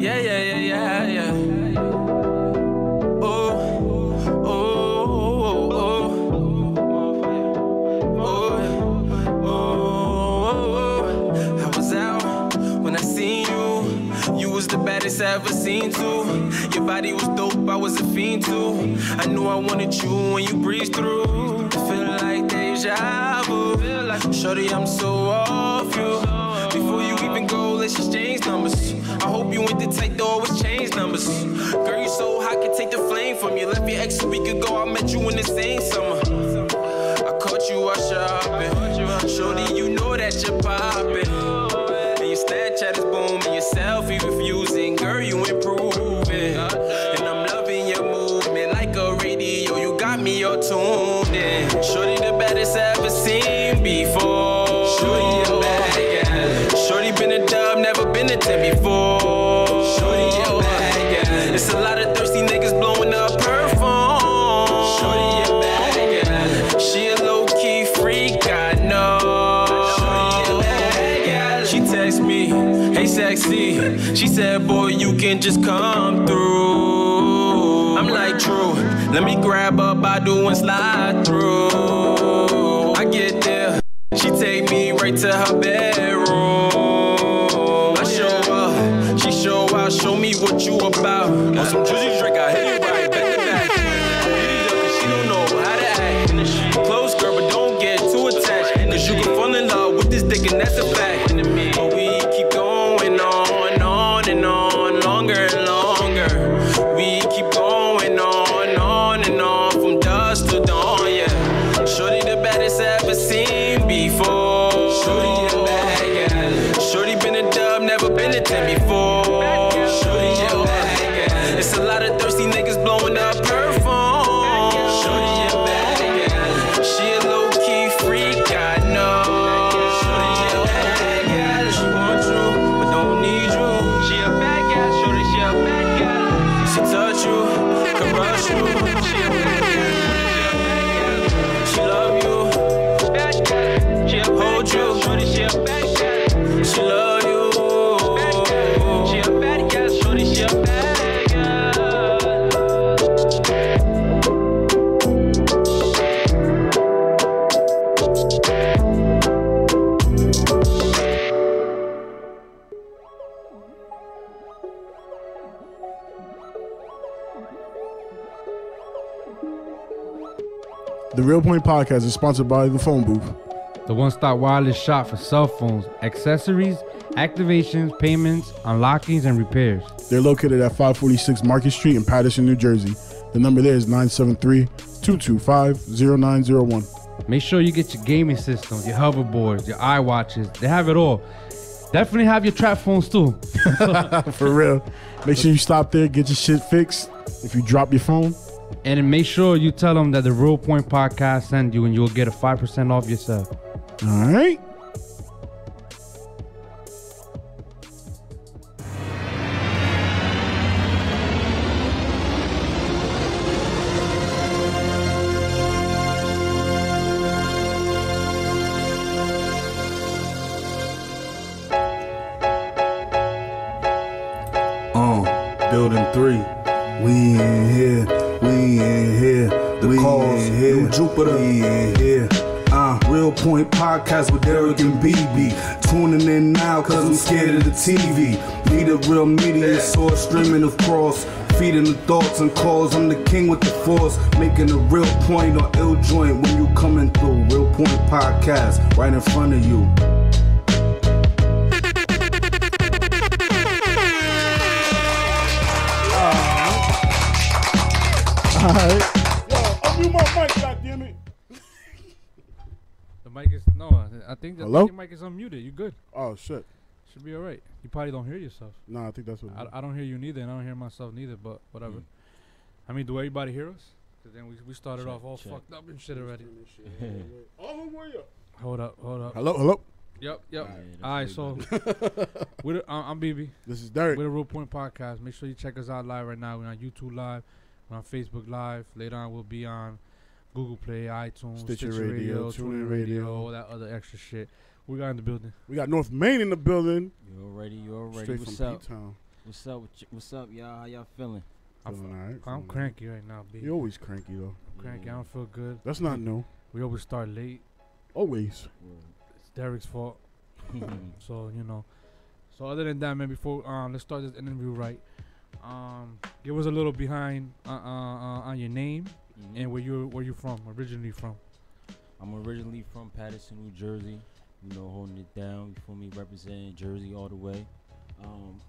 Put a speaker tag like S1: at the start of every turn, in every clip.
S1: Yeah, yeah, yeah, yeah, yeah. Oh, oh, oh, oh, oh. I was out when I seen you. You was the baddest I ever seen too. Your body was dope, I was a fiend too. I knew I wanted you when you breezed through. Feel like deja vu. Shorty, I'm so off you. Before you even go, let's exchange numbers. I hope you ain't the type to always change numbers. Girl, you so hot, can take the flame from you. Left your ex a week ago, I met you in the same summer. I caught you out shopping. Shorty, you know that you're popping. And your Snapchat is booming, your selfie refusing. Girl, you improving. And I'm loving your movement like a radio. You got me all tuned in. Shorty, the baddest I ever seen before. Shorty, a bad girl. Shorty been a dub, never been a 10 before. Shorty, a bad girl. It's a lot of thirsty niggas blowing up her phone. Shorty, a bad girl. She a low-key freak, I know. Shorty, a bad girl. She text me, hey sexy. She said, boy, you can just come through. I'm like, true. Let me grab a Badu and slide through. I get there. She take me right to her bedroom. I show up, she show out, show me what you about. On some juicy drink, I hit it right back to back. Hit it up and she don't know how to act. Close girl, but don't get too attached. Cause you can fall in love with this dick and that's a fact. But we keep going on and on and on, longer and longer. We keep going on and on, from dusk to dawn, yeah. Shorty the baddest I ever seen before. Shorty a bad girl. Shorty been a dub, never been a 10 before. Shorty a bad girl. It's a lot of thirsty niggas blowing up her phone. Shorty a bad girl. She a low-key freak, I know. Shorty a bad girl. She want you, but don't need you. She a bad girl. Shorty, she a bad girl. She touch you, caress you. She a bad girl. She love you, bad girl. She hold you, shorty, she a bad girl. She love you, bad girl. She a bad girl, shorty, she a bad girl.
S2: The Real Point Podcast is sponsored by The Phone Booth.
S3: The one-stop wireless shop for cell phones, accessories, activations, payments, unlockings, and repairs.
S2: They're located at 546 Market Street in Paterson, New Jersey. The number there is 973-225-0901.
S3: Make sure you get your gaming systems, your hoverboards, your iWatches. They have it all. Definitely have your trap phones too.
S2: For real. Make sure you stop there, get your shit fixed. If you drop your phone.
S3: And then make sure you tell them that the Real Point Podcast sent you and you'll get a 5% off yourself.
S2: All right.
S4: Building 3. We in here. We in here. The cause, New Jupiter. We in here. Real Point Podcast with Eric and BB. Tuning in now cause I'm scared of the TV. Need a real media source, streaming of course. Feeding the thoughts and calls. I'm the king with the force. Making a real point or ill joint when you coming through. Real Point Podcast right in front of you.
S2: Alright. Yo, unmute my mic, goddammit.
S3: The mic is I think the mic is unmuted. You good?
S2: Oh shit.
S3: Should be alright. You probably don't hear yourself.
S2: No, I think that's what
S3: I don't hear you neither, and I don't hear myself neither, but whatever. I mean, do everybody hear us? Because then we started off all fucked up and shit already. Hold up.
S2: Hello?
S3: Yep. Alright, so I'm BB.
S2: This is Derek.
S3: We're the Real Point Podcast. Make sure you check us out live right now. We're on YouTube Live. We're on Facebook Live. Later on, we'll be on Google Play, iTunes,
S2: Stitcher
S3: Stitcher Radio,
S2: TuneIn
S3: TuneIn
S2: Radio.
S3: Radio, all that other extra shit. We got in the building.
S2: We got North Maine in the building.
S5: You already.
S2: Straight
S5: What's
S2: from
S5: up?
S2: P-Town.
S5: What's up, y'all? How y'all feeling?
S2: Feeling all right.
S3: I'm cranky right now, B.
S2: You're always cranky, though.
S3: I'm cranky. I don't feel good.
S2: That's not new.
S3: We always start late.
S2: Always.
S3: It's Derek's fault. So, you know. So, other than that, man, before let's start this interview right. Give us a little behind on your name and where you from, originally from.
S5: I'm originally from Paterson, New Jersey. You know, holding it down. You feel me? Representing Jersey all the way.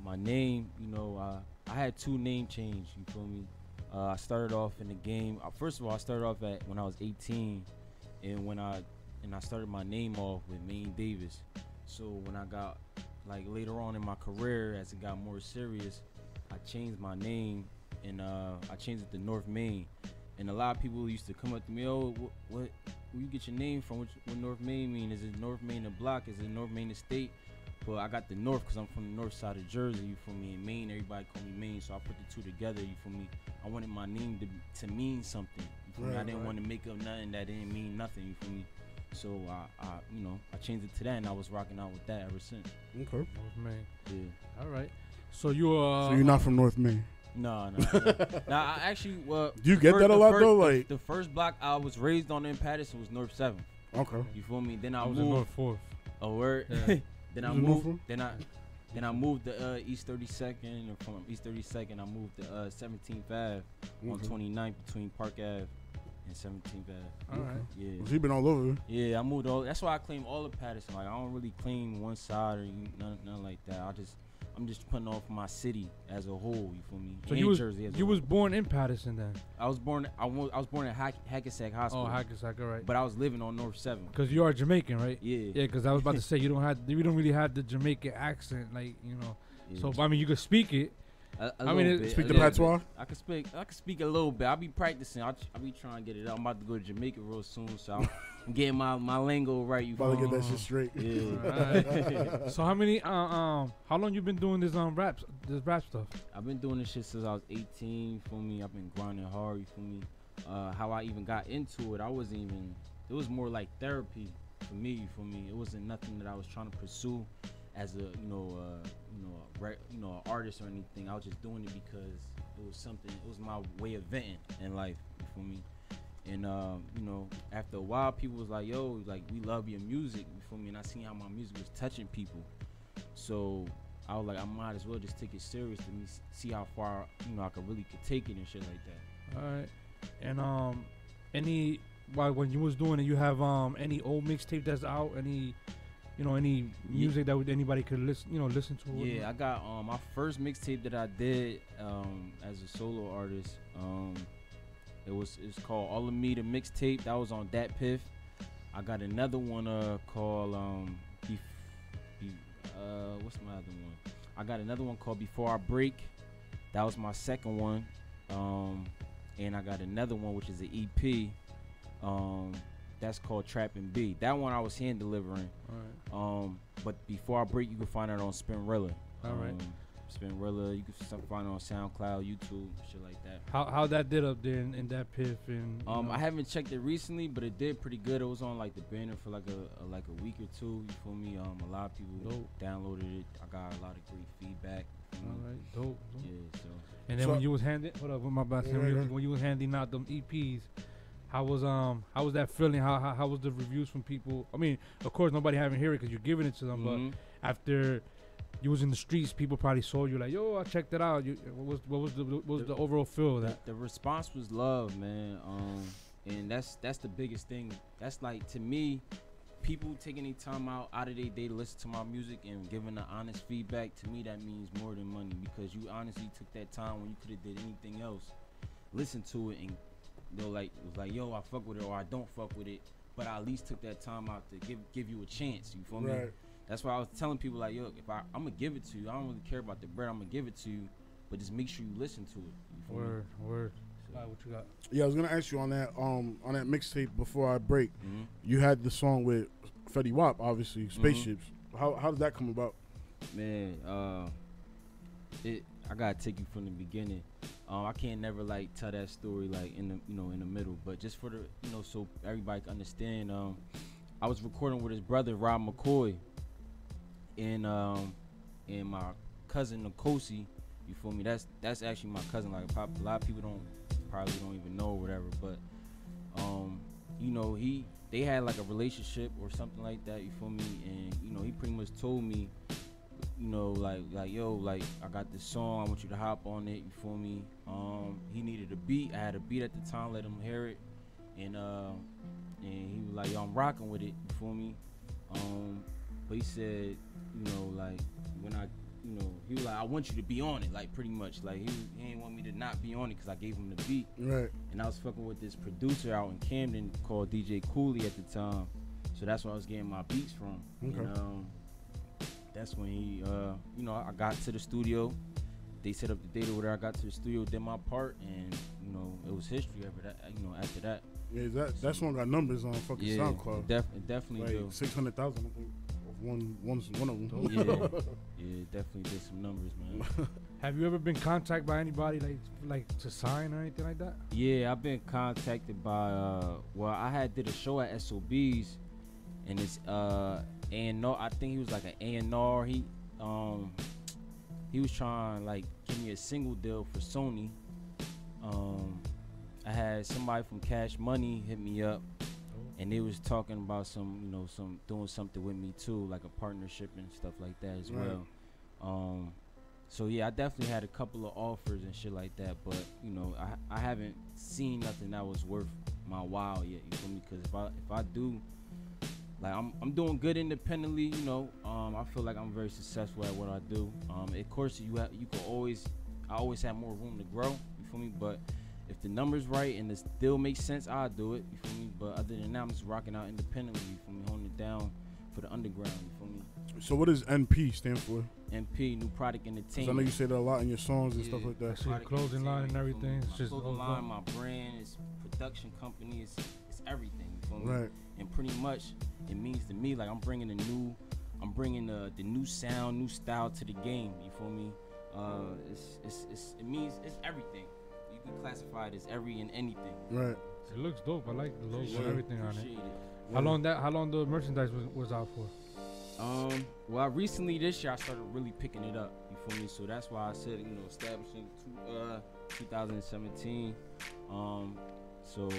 S5: My name, you know, I had 2 name change. You feel me? I started off in the game. First of all, I started off when I was 18, and I started my name off with Maine Davis. So when I got like later on in my career, as it got more serious, I changed my name and I changed it to North Maine. And a lot of people used to come up to me, oh, where you get your name from? What North Maine mean? Is it North Maine the block? Is it North Maine the state? But I got the North because I'm from the north side of Jersey, you feel me? In Maine, everybody call me Maine, so I put the 2 together, you feel me? I wanted my name to mean something, you feel me? I didn't want to make up nothing that didn't mean nothing, you feel me? So I changed it to that, and I was rocking out with that ever since.
S3: Okay. North Maine.
S5: Yeah.
S3: All right. So you're
S2: not from North Maine?
S5: No. Nah, I actually,
S2: do you get that a lot though? Like
S5: the first block I was raised on in Patterson was North 7th.
S2: Okay.
S5: You feel me? Then I
S3: was
S5: moved.
S3: in North 4th.
S5: Oh, word.
S3: Yeah.
S5: Then I moved. Then I moved to East 32nd, and from East 32nd I moved to 17th Ave on 29th between Park Ave and 17th Ave.
S3: All right.
S5: Yeah.
S2: So you been all over.
S5: Yeah, I moved all. That's why I claim all of Patterson. Like I don't really claim one side or nothing like that. I'm just putting off my city as a whole. You feel me?
S3: So
S5: Jersey
S3: you was born in Patterson then?
S5: I was born at Hackensack Hospital.
S3: Oh, Hackensack, all right.
S5: But I was living on North 7.
S3: Because you are Jamaican, right?
S5: Yeah.
S3: Yeah, because I was about to say you don't really have the Jamaican accent, like, you know.
S5: Yeah.
S3: So I mean, you could speak it.
S2: Speak the patois.
S5: I can speak a little bit. I'll be practicing. I'll be trying to get it out. I'm about to go to Jamaica real soon, so I'm getting my lingo right. You
S2: about to get that shit straight.
S5: Yeah.
S3: Right. So how long you been doing this rap stuff?
S5: I've been doing this shit since I was 18. You feel me? I've been grinding hard. You feel me? How I even got into it, it was more like therapy for me. You feel me? It wasn't nothing that I was trying to pursue as a an artist or anything. I was just doing it because it was something. It was my way of venting in life. You feel me? And after a while, people was like, "Yo, like we love your music." You feel me? And I seen how my music was touching people. So I was like, I might as well just take it serious to me, see how far I could take it and shit like that.
S3: All right. And when you was doing it, you have any old mixtape that's out? Any music that anybody could listen to?
S5: Yeah, I got my first mixtape that I did as a solo artist. It's called All of Me the Mixtape. That was on Dat Piff. I got another one called what's my other one? I got another one called Before I Break. That was my second one. And I got another one which is an EP. That's called Trappin' B. That one I was hand delivering.
S3: All right.
S5: But Before I Break, you can find it on Spinrilla.
S3: All right.
S5: Spinrilla, you can find it on SoundCloud, YouTube, shit like that.
S3: How that did up there in that Piff and
S5: I haven't checked it recently, but it did pretty good. It was on like the banner for like a week or 2. You feel me? A lot of people downloaded it. I got a lot of great feedback.
S3: All right, dope.
S5: Yeah. So.
S3: And then when you was handing, when you was handing out them EPs. How was that feeling? How was the reviews from people? I mean, of course, nobody haven't heard it because you're giving it to them. But after you was in the streets, people probably saw you like, yo, I checked it out. What was the overall feel of that?
S5: The response was love, man. And that's the biggest thing. That's like, to me, people taking their time out of their day to listen to my music and giving the honest feedback. To me, that means more than money because you honestly took that time when you could have did anything else. Listen to it and. It was like, yo, I fuck with it or I don't fuck with it, but I at least took that time out to give you a chance. You feel me? That's why I was telling people like, yo, if I'm gonna give it to you, I don't really care about the bread. I'm gonna give it to you, but just make sure you listen to it. You feel me?
S3: Word. What you got?
S2: Yeah, I was gonna ask you on that mixtape Before I Break. You had the song with Fetty Wap, obviously, Spaceships. How did that come about?
S5: Man, I gotta take you from the beginning. I can't never like tell that story like in the in the middle, but just for the so everybody can understand. I was recording with his brother Rob McCoy, and my cousin Nkosi. You feel me? That's actually my cousin. Like a lot of people probably don't even know or whatever, but they had like a relationship or something like that. You feel me? And he pretty much told me, like yo, like I got this song, I want you to hop on it. You feel me? He needed a beat. I had a beat at the time. Let him hear it, and he was like, yo, I'm rocking with it. You feel me? But he said, like when he was like, I want you to be on it, like pretty much. Like he didn't want me to not be on it because I gave him the beat.
S2: Right.
S5: And I was fucking with this producer out in Camden called DJ Cooley at the time. So that's where I was getting my beats from.
S2: Okay.
S5: And that's when he, I got to the studio. They set up the date or whatever. I got to the studio, did my part, and it was history after that. After that.
S2: Yeah, that song got numbers on fucking SoundCloud.
S5: It definitely
S2: like 600,000, I think. One of them.
S5: Yeah, definitely did some numbers, man.
S3: Have you ever been contacted by anybody like to sign or anything like that?
S5: Yeah, I've been contacted by I had did a show at SOB's, and it's A&R. I think he was like an A&R. He was trying like give me a single deal for Sony. I had somebody from Cash Money hit me up. And they was talking about some doing something with me too, like a partnership and stuff like that as well. So yeah, I definitely had a couple of offers and shit like that, but I haven't seen nothing that was worth my while yet. You feel me? Because if I do, like I'm doing good independently. I feel like I'm very successful at what I do. Of course, I always have more room to grow. You feel me? But if the number's right and the deal makes sense, I'll do it. You feel me? But other than that, I'm just rocking out independently. You feel me? Holding it down for the underground. You feel me?
S2: So what does NP stand for?
S5: NP, New Product Entertainment.
S2: I know you say that a lot in your songs and stuff like that.
S3: So your clothing line and everything. It's just
S5: clothing line, my brand, it's production company, it's everything. You feel me?
S2: Right.
S5: And pretty much, it means to me like I'm bringing the new sound, new style to the game. You feel me? It means it's everything. You can classify it as every and anything.
S2: Right.
S3: It looks dope. I like the logo and everything on it.
S2: Yeah.
S3: How long the merchandise was out for?
S5: Well, recently this year I started really picking it up. You feel me? So that's why I said establishing 2017. So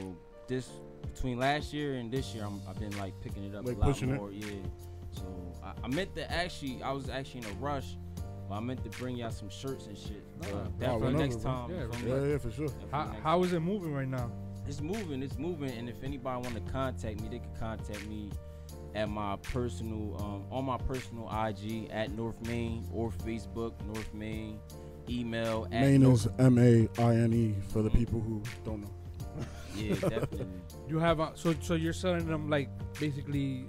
S5: this between last year and this year I've been like picking it up
S2: like
S5: a lot
S2: pushing
S5: more. Yeah. So I meant to I was actually in a rush. But I meant to bring y'all some shirts and shit. Definitely next time.
S2: Yeah, for sure.
S3: How is it moving right now?
S5: It's moving. And if anybody want to contact me, they can contact me at my personal, on my personal IG at North Maine or Facebook North Maine. Email at
S2: Maine is MAINE for the people who don't know.
S5: Yeah, definitely.
S3: You have so you're selling them like basically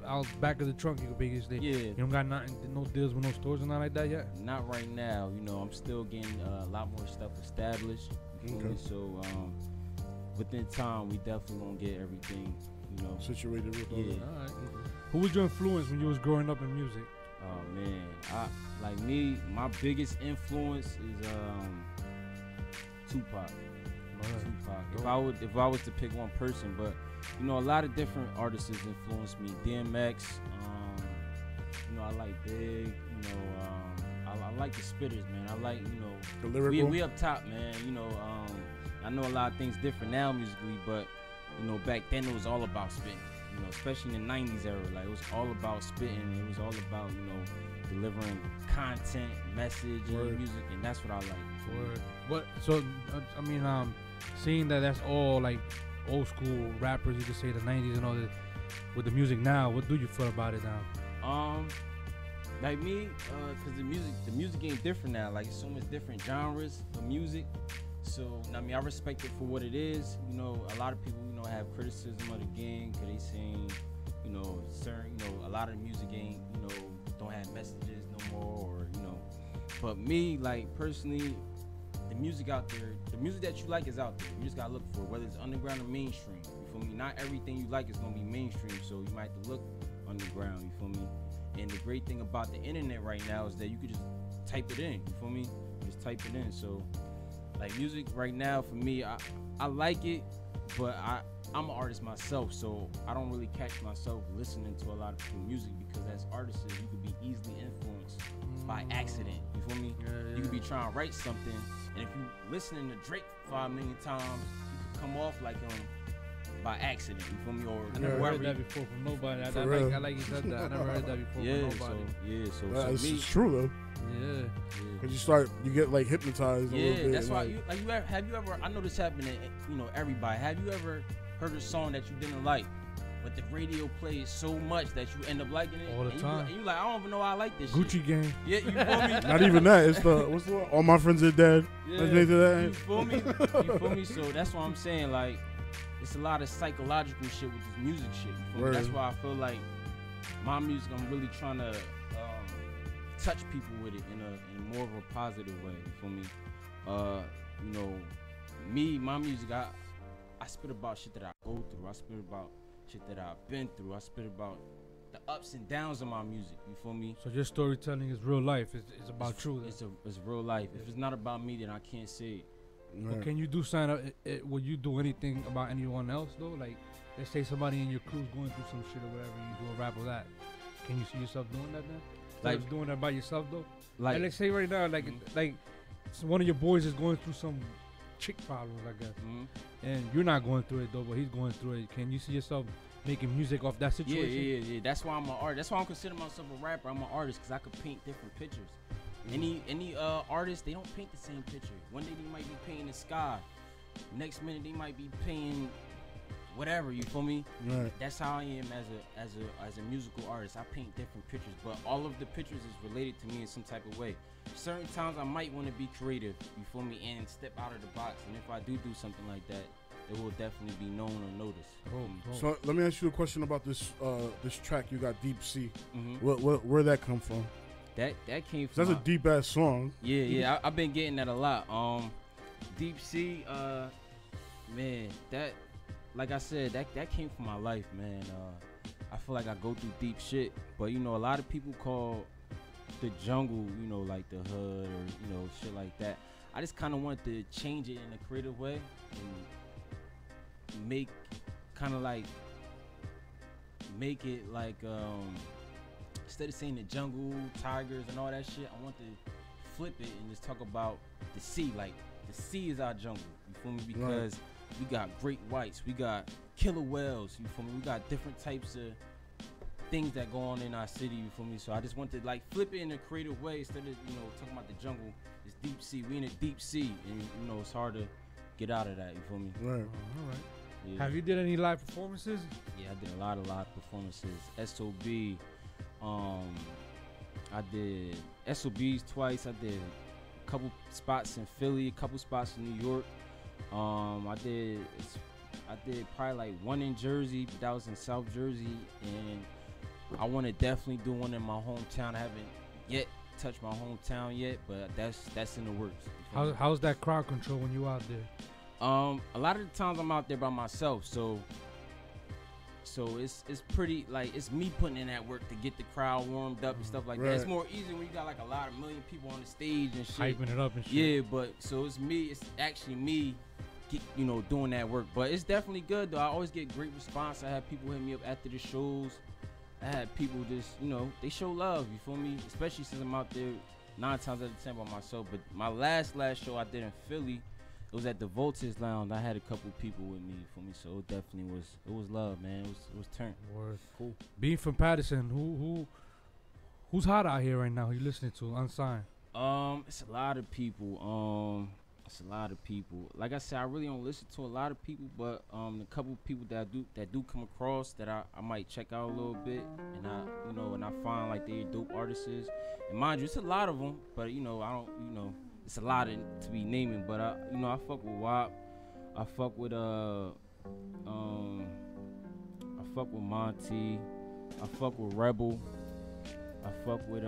S3: out back of the trunk. You could basically you don't got no deals with no stores and nothing like that yet.
S5: Not right now. I'm still getting a lot more stuff established. Okay. So within time, we definitely gonna get everything
S2: situated with all that.
S3: All right. Who was your influence when you was growing up in music?
S5: Oh man, my biggest influence is Tupac. Tupac. If I was to pick one person, but a lot of different artists influenced me. DMX, I like Big. I like the spitters, man. I like
S2: the lyrical.
S5: We up top, man. I know a lot of things different now musically, but back then it was all about spitting. Especially in the '90s era, like it was all about spitting. It was all about delivering content, message, and music, and that's what I like.
S3: What? So seeing that's all like old school rappers, you just say the '90s and all that. With the music now, what do you feel about it now?
S5: Like me, cause the music ain't different now. Like it's so much different genres of music. So I respect it for what it is. A lot of people have criticism of the game because they saying certain a lot of the music ain't don't have messages no more, or But me, like personally, the music out there, the music that you like is out there. You just gotta look for it, whether it's underground or mainstream. You feel me? Not everything you like is gonna be mainstream, so you might have to look underground. You feel me? And the great thing about the internet right now is that you could just type it in. You feel me? Just type it in. So Like music right now for me, I like it, but I'm an artist myself, so I don't really catch myself listening to a lot of people's music because as artists, you could be easily influenced by accident. You feel me?
S3: Yeah.
S5: You could be trying to write something, and if you listening to Drake 5 million times, you could come off like him by accident. You feel me? Or
S3: I never heard that before from nobody. I like you said that. I never heard that before from nobody.
S5: So
S2: it's true though.
S3: Yeah.
S2: Cause you get like hypnotized. A little bit
S5: that's why.
S2: like,
S5: Have you ever? I know this happened to everybody. Have you ever heard a song that you didn't like, but the radio plays so much that you end up liking it
S3: all the time?
S5: And you like, I don't even know why I like this
S3: Gucci
S5: shit.
S3: Gang.
S5: Yeah, you feel me?
S2: not even that. It's the what's the one? All My Friends Are Dead.
S5: Yeah.
S2: You
S5: feel me? You feel me? So that's what I'm saying. Like, it's a lot of psychological shit with this music shit. You feel me? That's why I feel like my music, I'm really trying to touch people with it in a more of a positive way. You feel me? My music, I spit about shit that I go through. I spit about shit that I've been through. I spit about the ups and downs of my music. You feel me?
S3: So your storytelling is real life. It's about truth.
S5: It's real life. If it's not about me, then I can't say it.
S3: But can you do would you do anything about anyone else though? Like, let's say somebody in your crew's going through some shit or whatever, you do a rap of that. Can you see yourself doing that then? Like doing that by yourself though? Like let's say right now, like so one of your boys is going through some chick problems, I guess, and you're not going through it though, but he's going through it. Can you see yourself making music off that situation?
S5: Yeah. That's why I'm an artist. That's why I consider myself a rapper. I'm an artist because I could paint different pictures. Any artist, they don't paint the same picture. One day they might be painting the sky. Next minute they might be painting whatever. You feel me?
S2: Right.
S5: That's how I am as a musical artist. I paint different pictures, but all of the pictures is related to me in some type of way. Certain times I might want to be creative. You feel me? And step out of the box. And if I do something like that, it will definitely be known or noticed.
S2: So let me ask you a question about this track you got, Deep Sea. Where'd that come from?
S5: That came from.
S2: That's a deep ass song.
S5: Yeah. I've been getting that a lot. Deep Sea, man, that, like I said, that came from my life, man. I feel like I go through deep shit, but a lot of people call the jungle, like the hood or shit like that. I just kind of wanted to change it in a creative way and make it like instead of saying the jungle, tigers, and all that shit, I want to flip it and just talk about the sea. Like, the sea is our jungle, you feel me? Because we got great whites, we got killer whales, you feel me? We got different types of things that go on in our city, you feel me? So I just want to, like, flip it in a creative way instead of, talking about the jungle. It's deep sea. We in a deep sea, and, it's hard to get out of that, you feel me?
S2: Right.
S3: All right. Yeah. Have you did any live performances?
S5: Yeah, I did a lot of live performances. S2B. I did SOBs twice. I did a couple spots in Philly, a couple spots in New York. I did probably like one in Jersey, but that was in South Jersey, and I want to definitely do one in my hometown. I haven't yet touched my hometown yet, but that's in the works.
S3: How's that crowd control when you out there?
S5: A lot of the times I'm out there by myself, so it's pretty, like, it's me putting in that work to get the crowd warmed up and stuff like that. It's more easy when you got like a lot of million people on the stage and shit.
S3: Hyping it up and shit.
S5: Yeah, but so it's actually me doing that work. But it's definitely good though. I always get great response. I have people hit me up after the shows. I had people just, they show love, you feel me? Especially since I'm out there 9 times out of 10 by myself. But my last show I did in Philly, it was at the Voltage Lounge. I had a couple people with me, for me, so it definitely was love, man. It was turned.
S3: Word. Cool. Being from Patterson, who's hot out here right now? Who you listening to unsigned?
S5: It's a lot of people. Like I said, I really don't listen to a lot of people, but a couple people that do come across that I might check out a little bit, and I find like they're dope artists. And mind you, it's a lot of them, but I don't, it's a lot to be naming, but I fuck with WAP, I fuck with Monty, I fuck with Rebel, I fuck with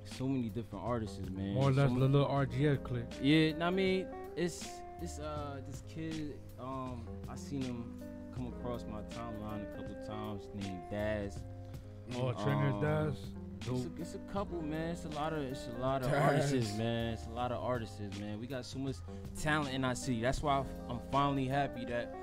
S5: so many different artists, man.
S3: More or less the little RGS clique.
S5: Yeah, I mean, it's this kid, I seen him come across my timeline a couple times named Daz.
S3: Oh, Trainer Daz. dope.
S5: It's a couple, man. It's a lot of artists, man. It's a lot of artists, man. We got so much talent in our city. That's why I'm finally happy that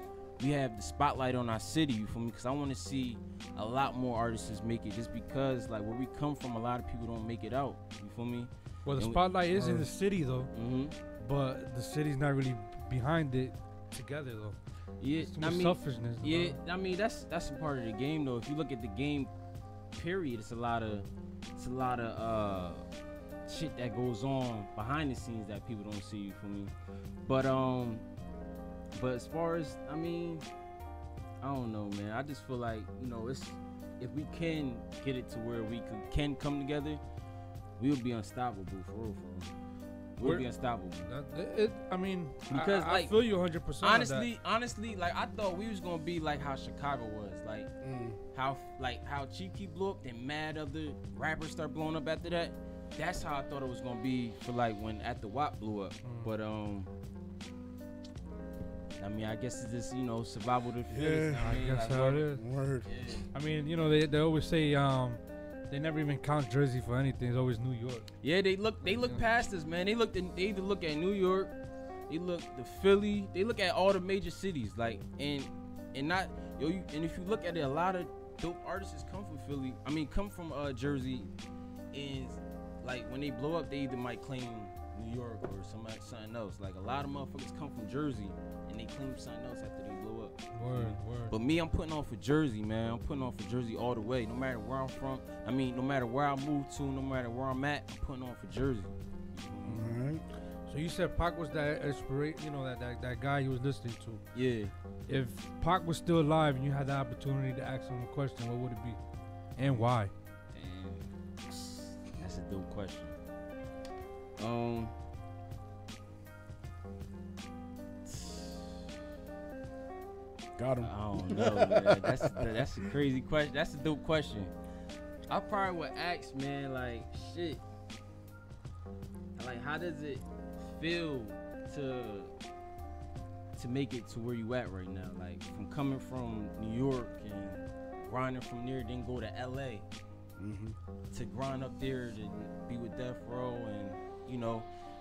S5: we have the spotlight on our city. You feel me? Because I want to see a lot more artists make it. Just because, like, where we come from, a lot of people don't make it out. You feel me?
S3: Well, the
S5: And
S3: spotlight is in the city though,
S5: Mm-hmm.
S3: but the city's not really behind it together though.
S5: Yeah,
S3: It's too much selfishness.
S5: Yeah, I mean that's a part of the game though. If you look at the game, period, it's a lot of shit that goes on behind the scenes that people don't see. You feel me? But as far as I mean, I don't know, man. I just feel like it's if we can get it to where we can come together, we'll be unstoppable for real. We'll be unstoppable.
S3: I mean,
S5: Because,
S3: I feel you 100%.
S5: Honestly, like I thought we was gonna be like how Chicago was, like how Chief Keef blew up, then mad other rappers start blowing up after that. That's how I thought it was gonna be for like when at the WAP blew up. But I mean, I guess it's just survival of the fittest.
S2: Yeah,
S3: I guess how it is.
S2: Word.
S5: Yeah.
S3: I mean, they always say they never even count Jersey for anything. It's always New York.
S5: Yeah, they look past us, man. They either look at New York, they look to Philly, they look at all the major cities, like and if you look at it, a lot of dope artists come from Philly. I mean, come from Jersey, and like when they blow up, they either might claim New York or something else. Like a lot of motherfuckers come from Jersey and they claim something else after they blow up.
S3: Word.
S5: But me, I'm putting on for Jersey, man. I'm putting on for Jersey all the way. No matter where I'm from, I mean, no matter where I move to, no matter where I'm at, I'm putting on for Jersey.
S2: All right.
S3: So you said Pac was that inspiration, that guy you was listening to.
S5: Yeah.
S3: If Pac was still alive and you had the opportunity to ask him a question, what would it be, and why?
S5: Damn. That's a dope question.
S2: Got him.
S5: I don't know, man. That's a crazy question. That's a dope question. I probably would ask, man, like, shit. Like, how does it feel to make it to where you at right now? Like, from coming from New York and grinding from there, then go to LA to grind up there to be with Death Row, and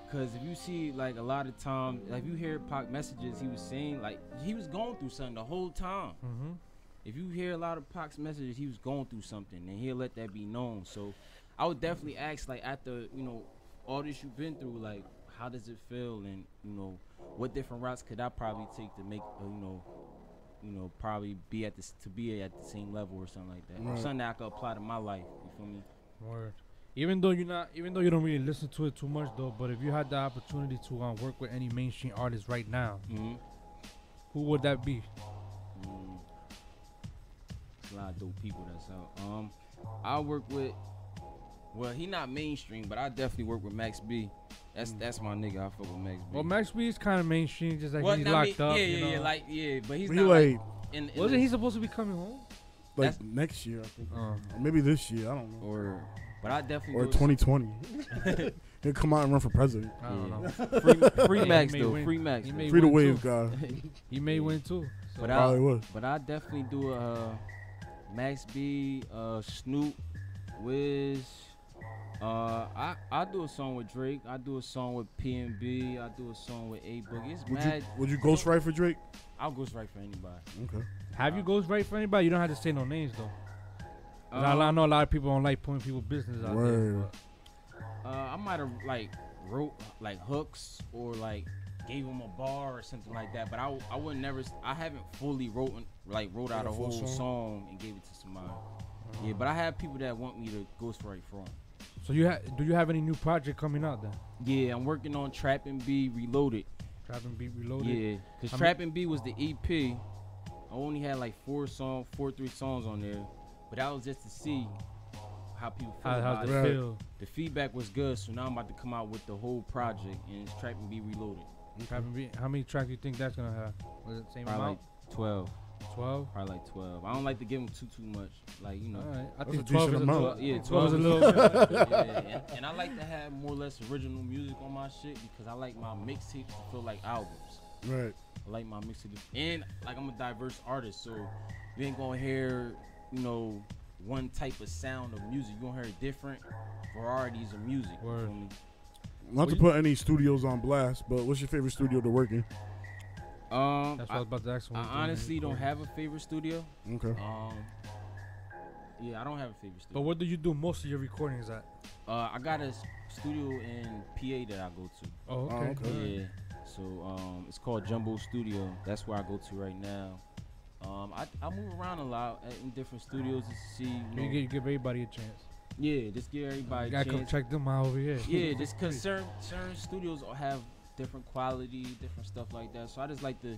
S5: because if you see, like, a lot of times, like, you hear Pac messages, he was saying, like, he was going through something the whole time. If you hear a lot of Pac's messages, he was going through something, and he'll let that be known. So I would definitely ask, like, after all this you've been through, like, how does it feel, and what different routes could I probably take to make probably be at the same level or something like that, or something that I could apply to my life. You feel me?
S3: Word. Even though you don't really listen to it too much though, but if you had the opportunity to work with any mainstream artist right now, who would that be?
S5: There's a lot of dope people that's out. I work with, well, he not mainstream, but I definitely work with Max B. That's my nigga. I fuck with Max B.
S3: Well, Max B is kind of mainstream, just like he's
S5: I
S3: locked
S5: mean,
S3: up.
S5: But he's
S2: He
S5: not
S2: like,
S5: in
S3: Wasn't he supposed to be coming home?
S2: like next year, I think. Or maybe this year. I don't know.
S5: But I definitely
S2: Or 2020. He'll come out and run for president.
S3: I don't know.
S5: free Max
S3: He may
S5: though.
S3: win.
S5: Free Max.
S3: He may
S2: Free to
S3: win
S2: wave
S3: too.
S2: guy.
S3: He may win too. So
S5: But
S2: Probably was.
S5: I definitely do Max B, Snoop, Wiz. I do a song with Drake. I do a song with PNB. I do a song with A Boogie. It's mad.
S2: Would you ghostwrite for Drake?
S5: I'll ghostwrite for anybody.
S2: Okay.
S3: have you ghostwrite for anybody? You don't have to say no names though. I know a lot of people don't like putting people's business out there.
S2: Word.
S5: I might have wrote like hooks or like gave him a bar or something like that, but I would never. I haven't fully wrote out a whole song and gave it to somebody. Yeah, but I have people that want me to ghostwrite for them.
S3: So do you have any new project coming out then?
S5: Yeah, I'm working on Trap and B Reloaded.
S3: Trap and Beat Reloaded.
S5: Yeah, because Trap and B was the EP. I only had like 3 songs on there, but that was just to see how people feel about
S3: How's
S5: it.
S3: it feel?
S5: The feedback was good, so now I'm about to come out with the whole project, and it's Trap and B Reloaded.
S3: Trap and Beat. How many tracks do you think that's gonna have? Was it the same
S5: Probably
S3: amount?
S5: like 12.
S3: 12.
S5: Probably like 12. I don't like to give them too much, like
S3: All right. I
S2: That's
S3: think
S2: a
S3: 12 is
S2: decent
S3: a
S2: amount.
S3: little.
S5: Yeah,
S3: 12 is a little.
S5: yeah, and I like to have more or less original music on my shit because I like my mixtapes to feel like albums.
S2: Right.
S5: I like my mixtape, and like I'm a diverse artist, so you ain't gonna hear one type of sound of music. You gonna hear different varieties of music.
S3: Word.
S5: You feel me?
S2: Not to put any studios on blast, but what's your favorite studio to work in?
S3: That's what I was about to ask.
S5: I honestly don't have a favorite studio.
S2: Okay.
S5: Yeah, I don't have a favorite studio.
S3: But what do you do most of your recordings at?
S5: I got a studio in PA that I go to.
S3: Oh, okay.
S5: Yeah. So it's called Jumbo Studio. That's where I go to right now. I move around a lot in different studios to see.
S3: You give everybody a chance.
S5: Yeah, just give everybody.
S3: You gotta come check them out over here.
S5: Yeah, just cause certain studios have different quality, different stuff like that. So I just like to,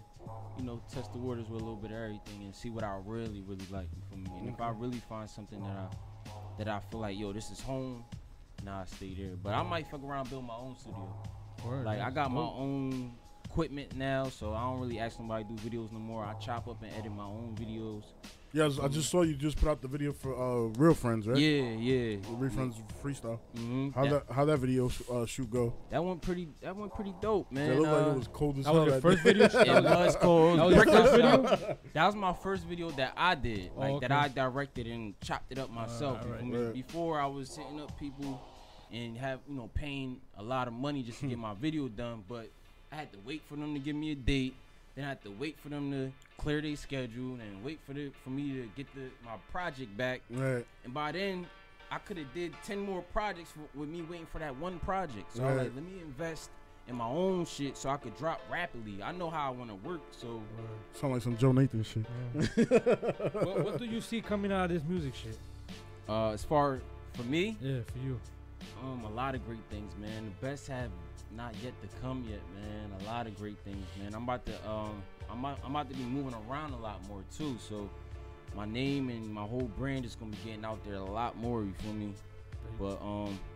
S5: test the waters with a little bit of everything and see what I really like. For me, and if I really find something that I feel like, yo, this is home, I stay there. But I might fuck around and build my own studio.
S3: Word,
S5: like I got my own equipment now, so I don't really ask somebody to do videos no more. I chop up and edit my own videos.
S2: Yeah, I just saw you just put out the video for Real Friends, right?
S5: Yeah.
S2: Real Friends freestyle.
S5: Mm-hmm.
S2: How that video shoot go?
S5: That went pretty dope, man.
S2: It looked like it was cold as
S3: that
S2: hell.
S3: was your first video?
S5: It was cold.
S3: That was your first video?
S5: That was my first video that I did,
S3: okay.
S5: that I directed and chopped it up myself.
S2: right.
S5: Before I was hitting up people and paying a lot of money just to get my video done, but I had to wait for them to give me a date. Then I had to wait for them to clear their schedule and wait for me to get my project back.
S2: Right.
S5: And by then, I could have did 10 more projects with me waiting for that one project. So I was like, let me invest in my own shit so I could drop rapidly. I know how I want to work, so.
S2: Sound like some Joe Nathan shit.
S3: What do you see coming out of this music shit?
S5: As far for me?
S3: Yeah, for you.
S5: A lot of great things, man. The best have not yet to come yet, man. A lot of great things, man. I'm about to be moving around a lot more too. So my name and my whole brand is gonna be getting out there a lot more. You feel me? But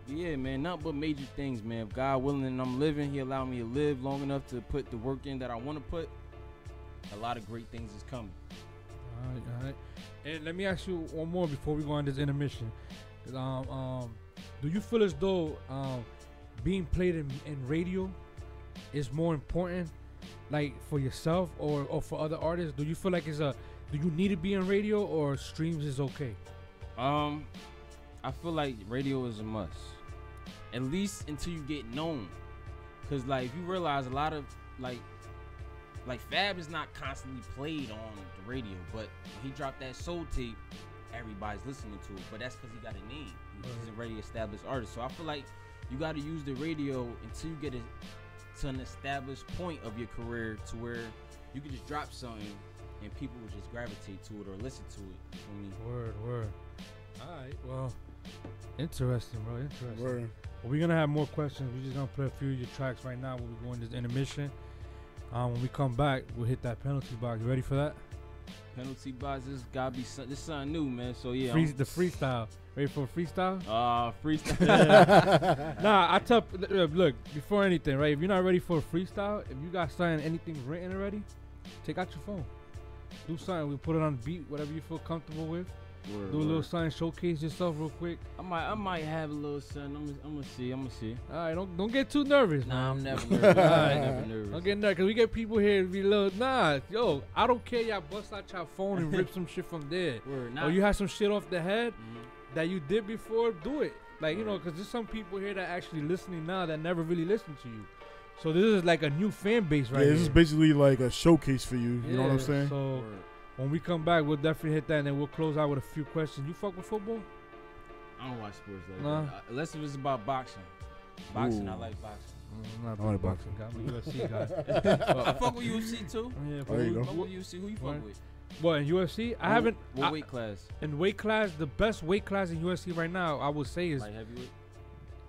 S5: yeah, man. Nothing but major things, man. If God willing and I'm living, He allowed me to live long enough to put the work in that I want to put. A lot of great things is coming.
S3: All right. And let me ask you one more before we go on this intermission. Do you feel as though being played in radio is more important, like for yourself or for other artists? Do you feel like do you need to be in radio or streams is okay?
S5: I feel like radio is a must, at least until you get known. Cause like if you realize a lot of like Fab is not constantly played on the radio, but when he dropped that Soul tape, everybody's listening to it. But that's because he got a name. He's a already established artist. So I feel like you got to use the radio until you get to an established point of your career to where you can just drop something and people will just gravitate to it or listen to it. For me.
S3: Word. All right. Well, interesting, bro. Interesting.
S2: Word.
S3: Well, we're gonna have more questions. We're just gonna play a few of your tracks right now when we go in this intermission. When we come back, we'll hit that penalty box. You ready for that?
S5: Penalty box, this gotta be this something new, man. So yeah,
S3: the freestyle. Ready for a freestyle?
S5: Freestyle.
S3: Nah, I tell look before anything, right? If you're not ready for a freestyle, if you got anything written already, take out your phone. Do something. We put it on the beat, whatever you feel comfortable with. Do a little something, showcase yourself real quick.
S5: I might have a little something. I'm gonna see.
S3: All right, don't get too nervous.
S5: Nah,
S3: man.
S5: I'm never nervous. I'm never nervous.
S3: Don't get nervous, cause we get people here to be little. Nah, yo, I don't care. Y'all bust out your phone and rip some shit from there. Or you have some shit off the head that you did before. Do it, like cause there's some people here that actually listening now that never really listened to you. So this is like a new fan base, right?
S2: Yeah, this
S3: here.
S2: is basically like a showcase for you. You know what I'm saying?
S3: So. When we come back, we'll definitely hit that, and then we'll close out with a few questions. You fuck with football?
S5: I don't watch sports like that. Unless it was about boxing. Boxing, I like boxing.
S3: I'm not a big boxing guy. I'm a UFC guy.
S5: I fuck with UFC too.
S3: Yeah,
S2: there you go.
S5: Fuck with UFC. Who you fuck with?
S3: What, in UFC? I haven't.
S5: What weight class?
S3: In weight class, the best weight class in UFC right now, I would say is
S5: light heavyweight.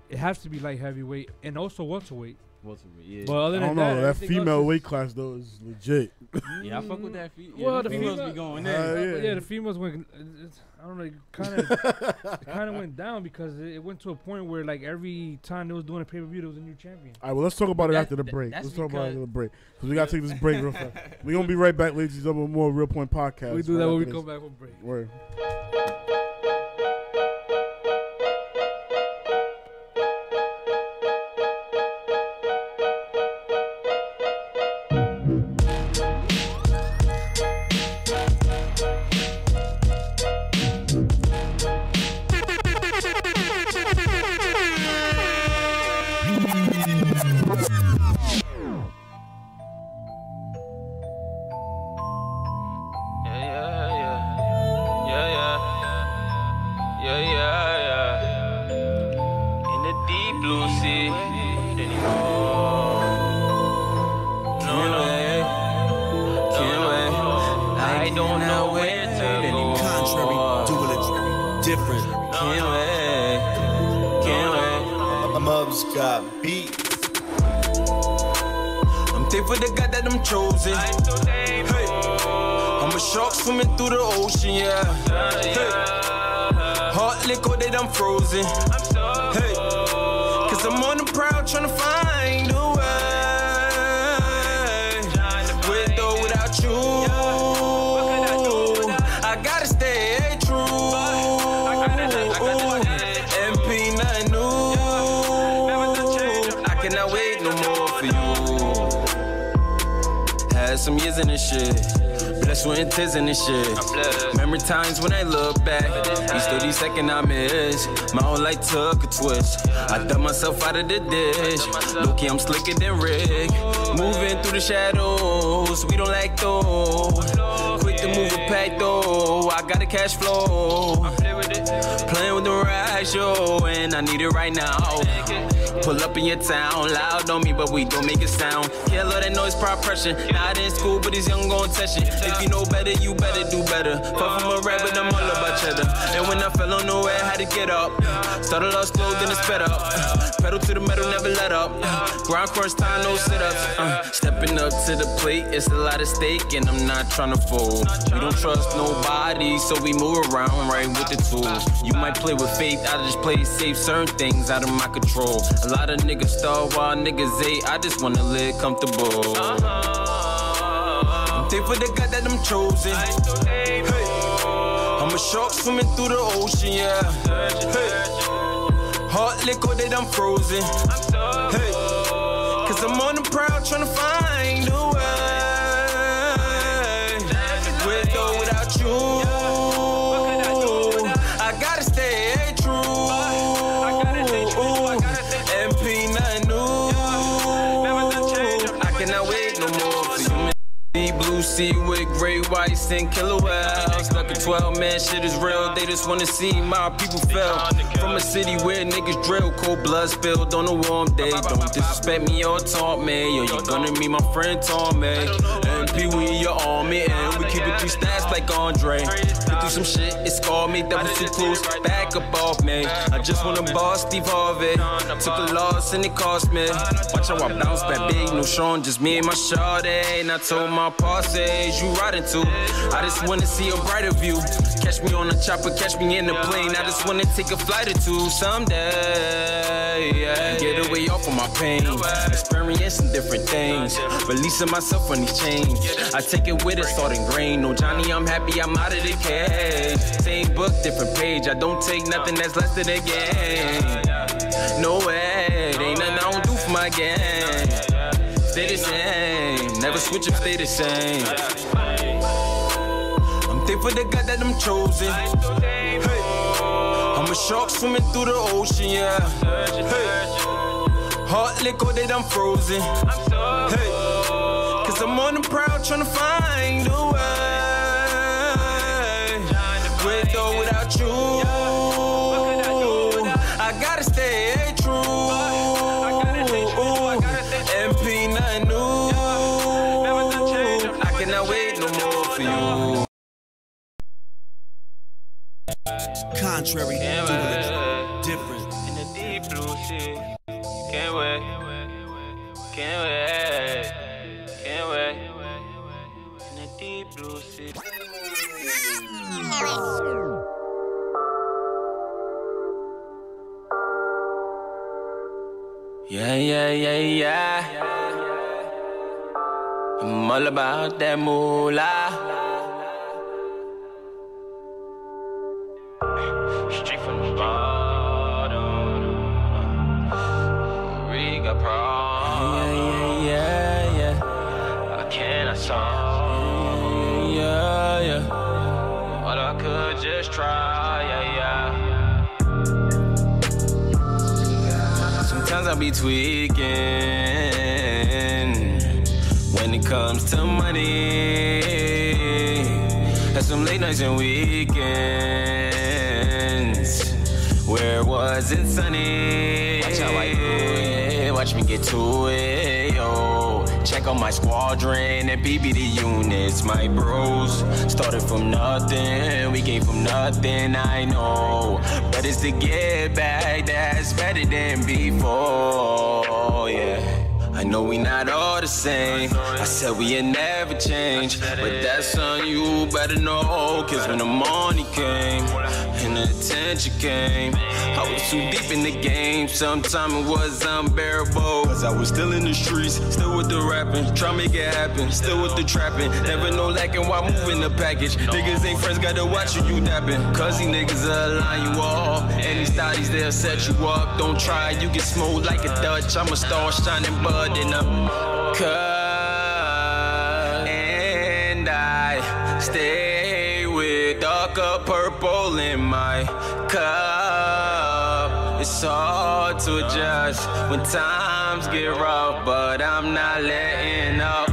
S3: It has to be light heavyweight and also welterweight.
S5: Welterweight, yeah.
S3: But other
S2: I
S3: than
S2: don't know. That female
S3: is,
S2: weight class though is legit.
S5: Yeah, I fuck with that.
S3: Well,
S5: the females be going there.
S3: Yeah, the females went. I don't know. It kind of went down because it went to a point where like every time they was doing a pay-per-view, there was a new champion.
S2: All right, well, let's talk about it after the break. Let's talk about it after the break because we gotta take this break real fast. We gonna be right back, ladies and gentlemen, with more Real Point Podcast.
S3: We do that when we come back from break.
S2: Word.
S6: different.
S1: Can't wait.
S6: Mubs got beat.
S1: I'm thankful to God that I'm chosen. Hey, I'm a shark swimming through the ocean, yeah. Hey, heart liquor that I'm frozen. Hey, cause I'm on the prowl trying to find a way. With or without you, I gotta stay true. MP, nothing new. I cannot wait no more for you. Had some years in this shit. Blessed with tears in this shit. Memory times when I look back. Each 32nd I miss. My whole life took a twist. I thought myself out of the dish. Low-key, I'm slicker than Rick. Moving through the shadows. We don't like those. Quick to move a pack though. I got a cash flow. Playing with the ride, yo, and I need it right now. Pull up in your town, loud on me, but we don't make it sound. Yeah, love that noise, pride pressure. Not in school, but he's young, gon' test it. If you know better, you better do better. Far from a rabbit, I'm all about cheddar. And when I fell on nowhere, I had to get up. Started off slow, then it sped up. Pedal to the metal, never let up. Ground crunch time, no sit-ups. Stepping up to the plate, it's a lot of stake, and I'm not trying to fold. We don't trust nobody, so we move around right with the tools. You might play with faith, I just play safe. Certain things out of my control. A lot of niggas starve while niggas ate. I just wanna live comfortable. I'm thankful to God that I'm chosen. Hey, I'm a shark swimming through the ocean, yeah. Hey, heart liquor that I'm frozen. Hey, cause I'm on the prowl trying to find a way. With or without you, I gotta stay true. MP, nothing new. I cannot wait no more for you. Deep blue sea with gray whites and killer whales. Stuck a 12-man, shit is real. They just wanna see my people fail. From a city where niggas drill, cold blood spilled on a warm day. Don't disrespect me or taunt me, or you gonna meet my friend Tommy. MP, we your army, and we keep it 3 stats like Andre. Been through some shit, it scarred me, that was too close. Back up off me. I just wanna boss Steve Harvey. Took a loss and it cost me. Watch how I bounce back big, no Sean, just me and my shawty. And I told my parses, you riding too. I just wanna see a brighter view. Catch me on a chopper, catch me in the plane. I just wanna take a flight or two someday. Yeah. Get away off of my pain. Experiencing different things. Releasing myself from these chains. I take it with it, salt and grain. No Johnny, I'm happy I'm out of the cage. Same book, different page. I don't take nothing that's less than a game. No way, ain't nothing I don't do for my game. Stay the same, never switch up, stay the same. I'm thankful to God that I'm chosen. Hey, I'm a shark swimming through the ocean, yeah. Hey, heart liquor that I'm frozen. Hey, cause I'm on the prowl trying to find a way. With or without you, I gotta stay true. MP, nothing new. I cannot wait no more for you.
S6: Contrary, different.
S1: In the deep blue sea. Can't wait. Can't wait. Can't wait. In the deep blue sea. Yeah, yeah, yeah, yeah. I'm all about that moolah. Straight from the bottom. We got problems. Yeah, yeah, yeah, yeah. I cannot solve. Yeah, yeah. But I could just try. Yeah, yeah. Sometimes I be tweaking when it comes to money. Had some late nights and weekends where it wasn't sunny. Watch how I do it, watch me get to it, yo. Check on my squadron and BBD units, my bros. Started from nothing, we came from nothing, I know. But it's to get back that's better than before, yeah. I know we not all the same. I said we'll never change, but that's on you, better know. Cause when the money came and the attention came, I was too deep in the game. Sometimes it was unbearable. Cause I was still in the streets, still with the rapping, try make it happen, still with the trapping. Never know lacking while moving the package. Niggas ain't friends, gotta watch you dapping. Cause these niggas will line you off. And these thotties, they'll set you up. Don't try, you get smooth like a Dutch. I'm a star shining bud in a cup. And I stay with dark of purple in my cup. It's hard to adjust when times get rough, but I'm not letting up.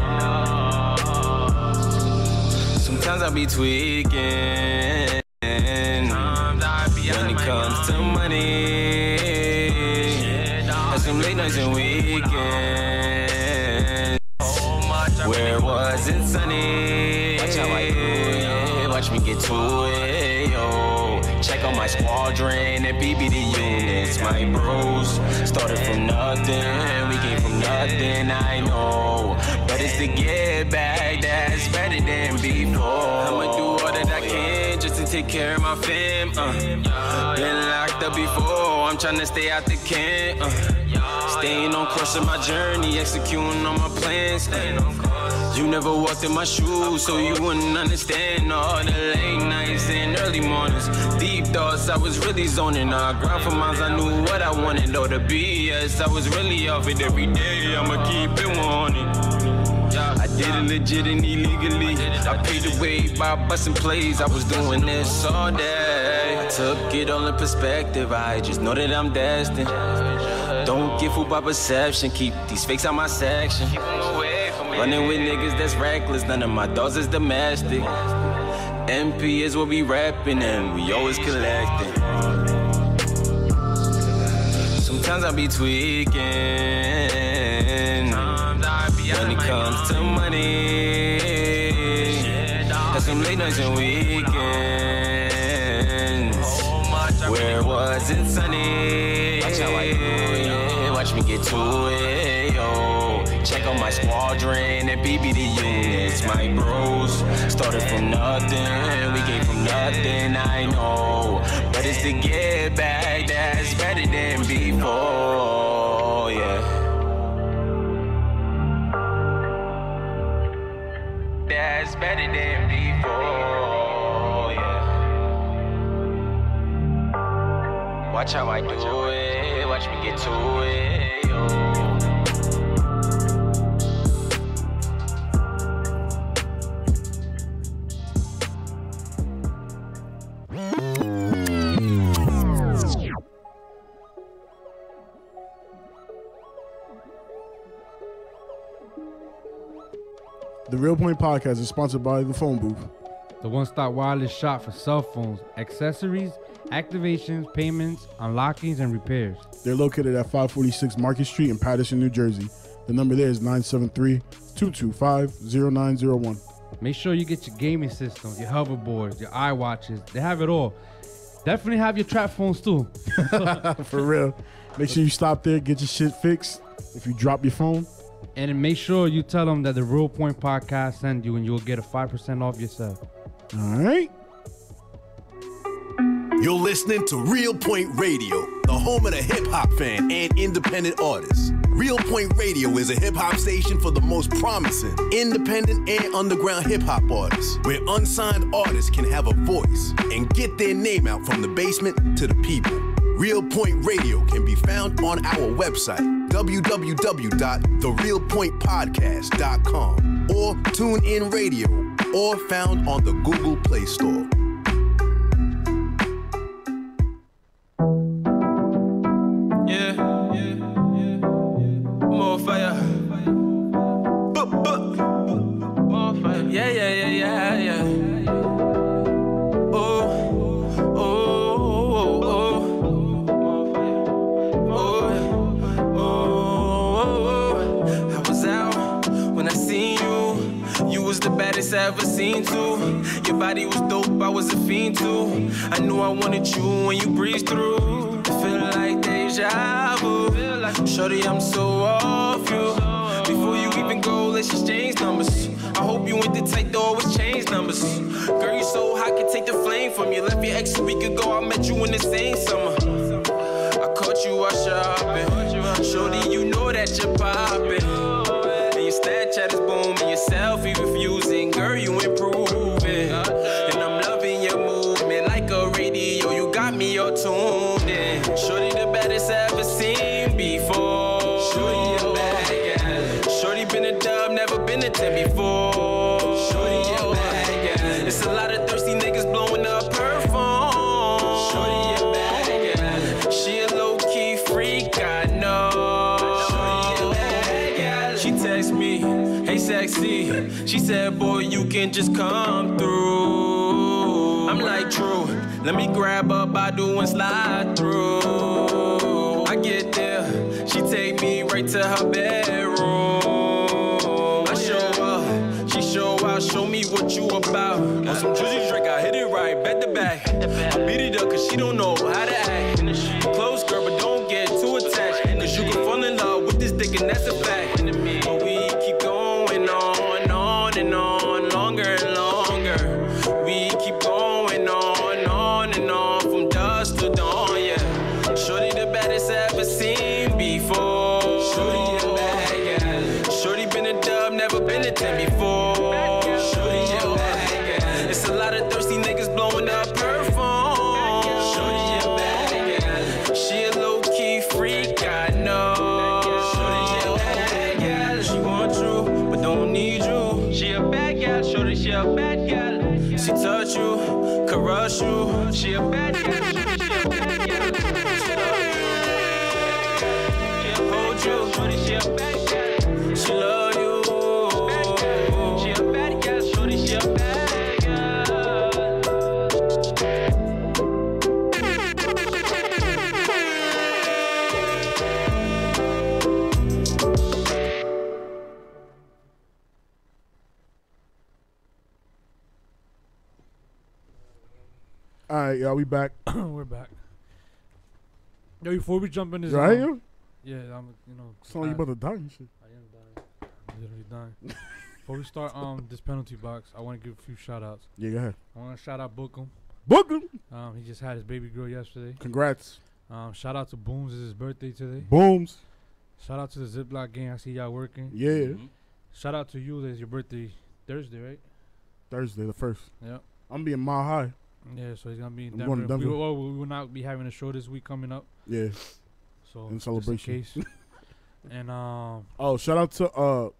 S1: Sometimes I be tweaking when it comes to money. Had some late nights and weekends where it wasn't sunny. Watch how I do it, watch me get to it, yo. Check on my squadron and BBD units, my bros. Started from nothing, we came from nothing, I know. But it's to get back that's better than before. I'ma do all that I can just to take care of my fam. Been locked up before, I'm tryna stay out the can. Staying on course of my journey, executing on my plans. You never walked in my shoes, so you wouldn't understand all the late nights and early mornings. Deep thoughts, I was really zoning. Grind for miles, I knew what I wanted. Though the BS, I was really off it every day. I'ma keep it wanting. I did it legit and illegally. I paid the way by busting plays. I was doing this all day. I took it all in perspective. I just know that I'm destined. Don't get fooled by perception. Keep these fakes out my section. Running with niggas that's reckless. None of my dogs is domestic. MP is what we reppin' and we always collecting. Sometimes I be tweaking when it comes to money. Got some late nights and weekends where it wasn't sunny. Watch how I do it, watch me get to it, yo. Check on my squadron and BBD units, my bros. Started from nothing, we came from nothing, I know. But it's to get back that's better than before, yeah. That's better than before, yeah. Watch how I do it, watch me get to it, yo.
S2: The Real Point Podcast is sponsored by The Phone Booth.
S3: The one-stop wireless shop for cell phones, accessories, activations, payments, unlockings, and repairs.
S2: They're located at 546 Market Street in Paterson, New Jersey. The number there is 973-225-0901.
S3: Make sure you get your gaming systems, your hoverboards, your iWatches. They have it all. Definitely have your trap phones too.
S2: For real. Make sure you stop there, get your shit fixed. If you drop your phone.
S3: And make sure you tell them that the Real Point Podcast sent you and you'll get a 5% off yourself.
S2: All right.
S6: You're listening to Real Point Radio, the home of the hip-hop fan and independent artists. Real Point Radio is a hip-hop station for the most promising, independent and underground hip-hop artists, where unsigned artists can have a voice and get their name out from the basement to the people. Real Point Radio can be found on our website, www.therealpointpodcast.com, or TuneIn Radio, or found on the Google Play Store.
S1: More fire. More fire. Yeah. ever seen too. Your body was dope, I was a fiend too. I knew I wanted you when you breezed through. Feel like deja vu. Shorty, I'm so off you. Before you even go, let's exchange numbers. I hope you ain't the type to always change numbers. Girl, you so hot, can take the flame from you. Left your ex a week ago, I met you in the same summer. I caught you out shopping. Shorty, you know that you're popping. And your Snapchat is booming, your selfie refusing. Girl, you improving. And I'm loving your movement like a radio. You got me all tuned in. Shorty, the baddest I ever seen before. Shorty, a bad gal. Shorty been a dub, never been a 10 before. Shorty, a bad gal. It's a lot of thirsty niggas blowing up her phone. Shorty, a bad gal. She a low-key freak, I know. Shorty, a bad gal. She text me, hey sexy. She said, boy, you can just come through. I'm like, true. Let me grab up, I do and slide through. I get there, she take me right to her bedroom. I show up, she show out, show me what you about. On some juicy drink, I hit it right, bet the back. I beat it up cause she don't know how to act. Close girl, but don't get too attached. Cause you can fall in love with this dick and that's a fact. But we keep going on and on, longer and longer. We keep going on and on from dusk to dawn, yeah. Shorty the baddest I ever seen before. Shorty a bad gal. Shorty been a dub, never been a 10 before. Shorty a bad gal. It's a lot of thirsty niggas blowing up her phone. Shorty a bad gal. She a low-key freak, I know. Shorty a bad gal. She want you, but don't need you. She a bad gal. Shorty, she a bad gal. She touch you, caress you. She a bad gal. She a bad gal. She love you. She hold you. Shorty, she a bad gal. She love you. She a bad gal. Shorty, she a bad gal.
S2: All right, y'all, we back.
S3: We're back. Yo, before we jump in this,
S2: Right, yo?
S3: yeah, I'm, you know,
S2: Sound like you about to die and shit.
S3: I am dying. I'm literally dying. Before we start this penalty box, I want to give a few shout outs.
S2: Yeah, go ahead.
S3: I want to shout out Bookham.
S2: Book him.
S3: He just had his baby girl yesterday.
S2: Congrats.
S3: Shout out to Booms, it's his birthday today.
S2: Booms.
S3: Shout out to the Ziploc gang, I see y'all working.
S2: Yeah.
S5: Mm-hmm.
S3: Shout out to you, it's your birthday Thursday, right?
S2: Thursday, the 1st.
S3: Yep.
S2: I'm being Mile High.
S3: Yeah, so he's gonna be in
S2: I'm
S3: Denver.
S2: going to Denver.
S3: We will not be having a show this week coming up.
S2: Yeah.
S3: So
S2: In celebration.
S3: Just in case. And
S2: Oh, shout out to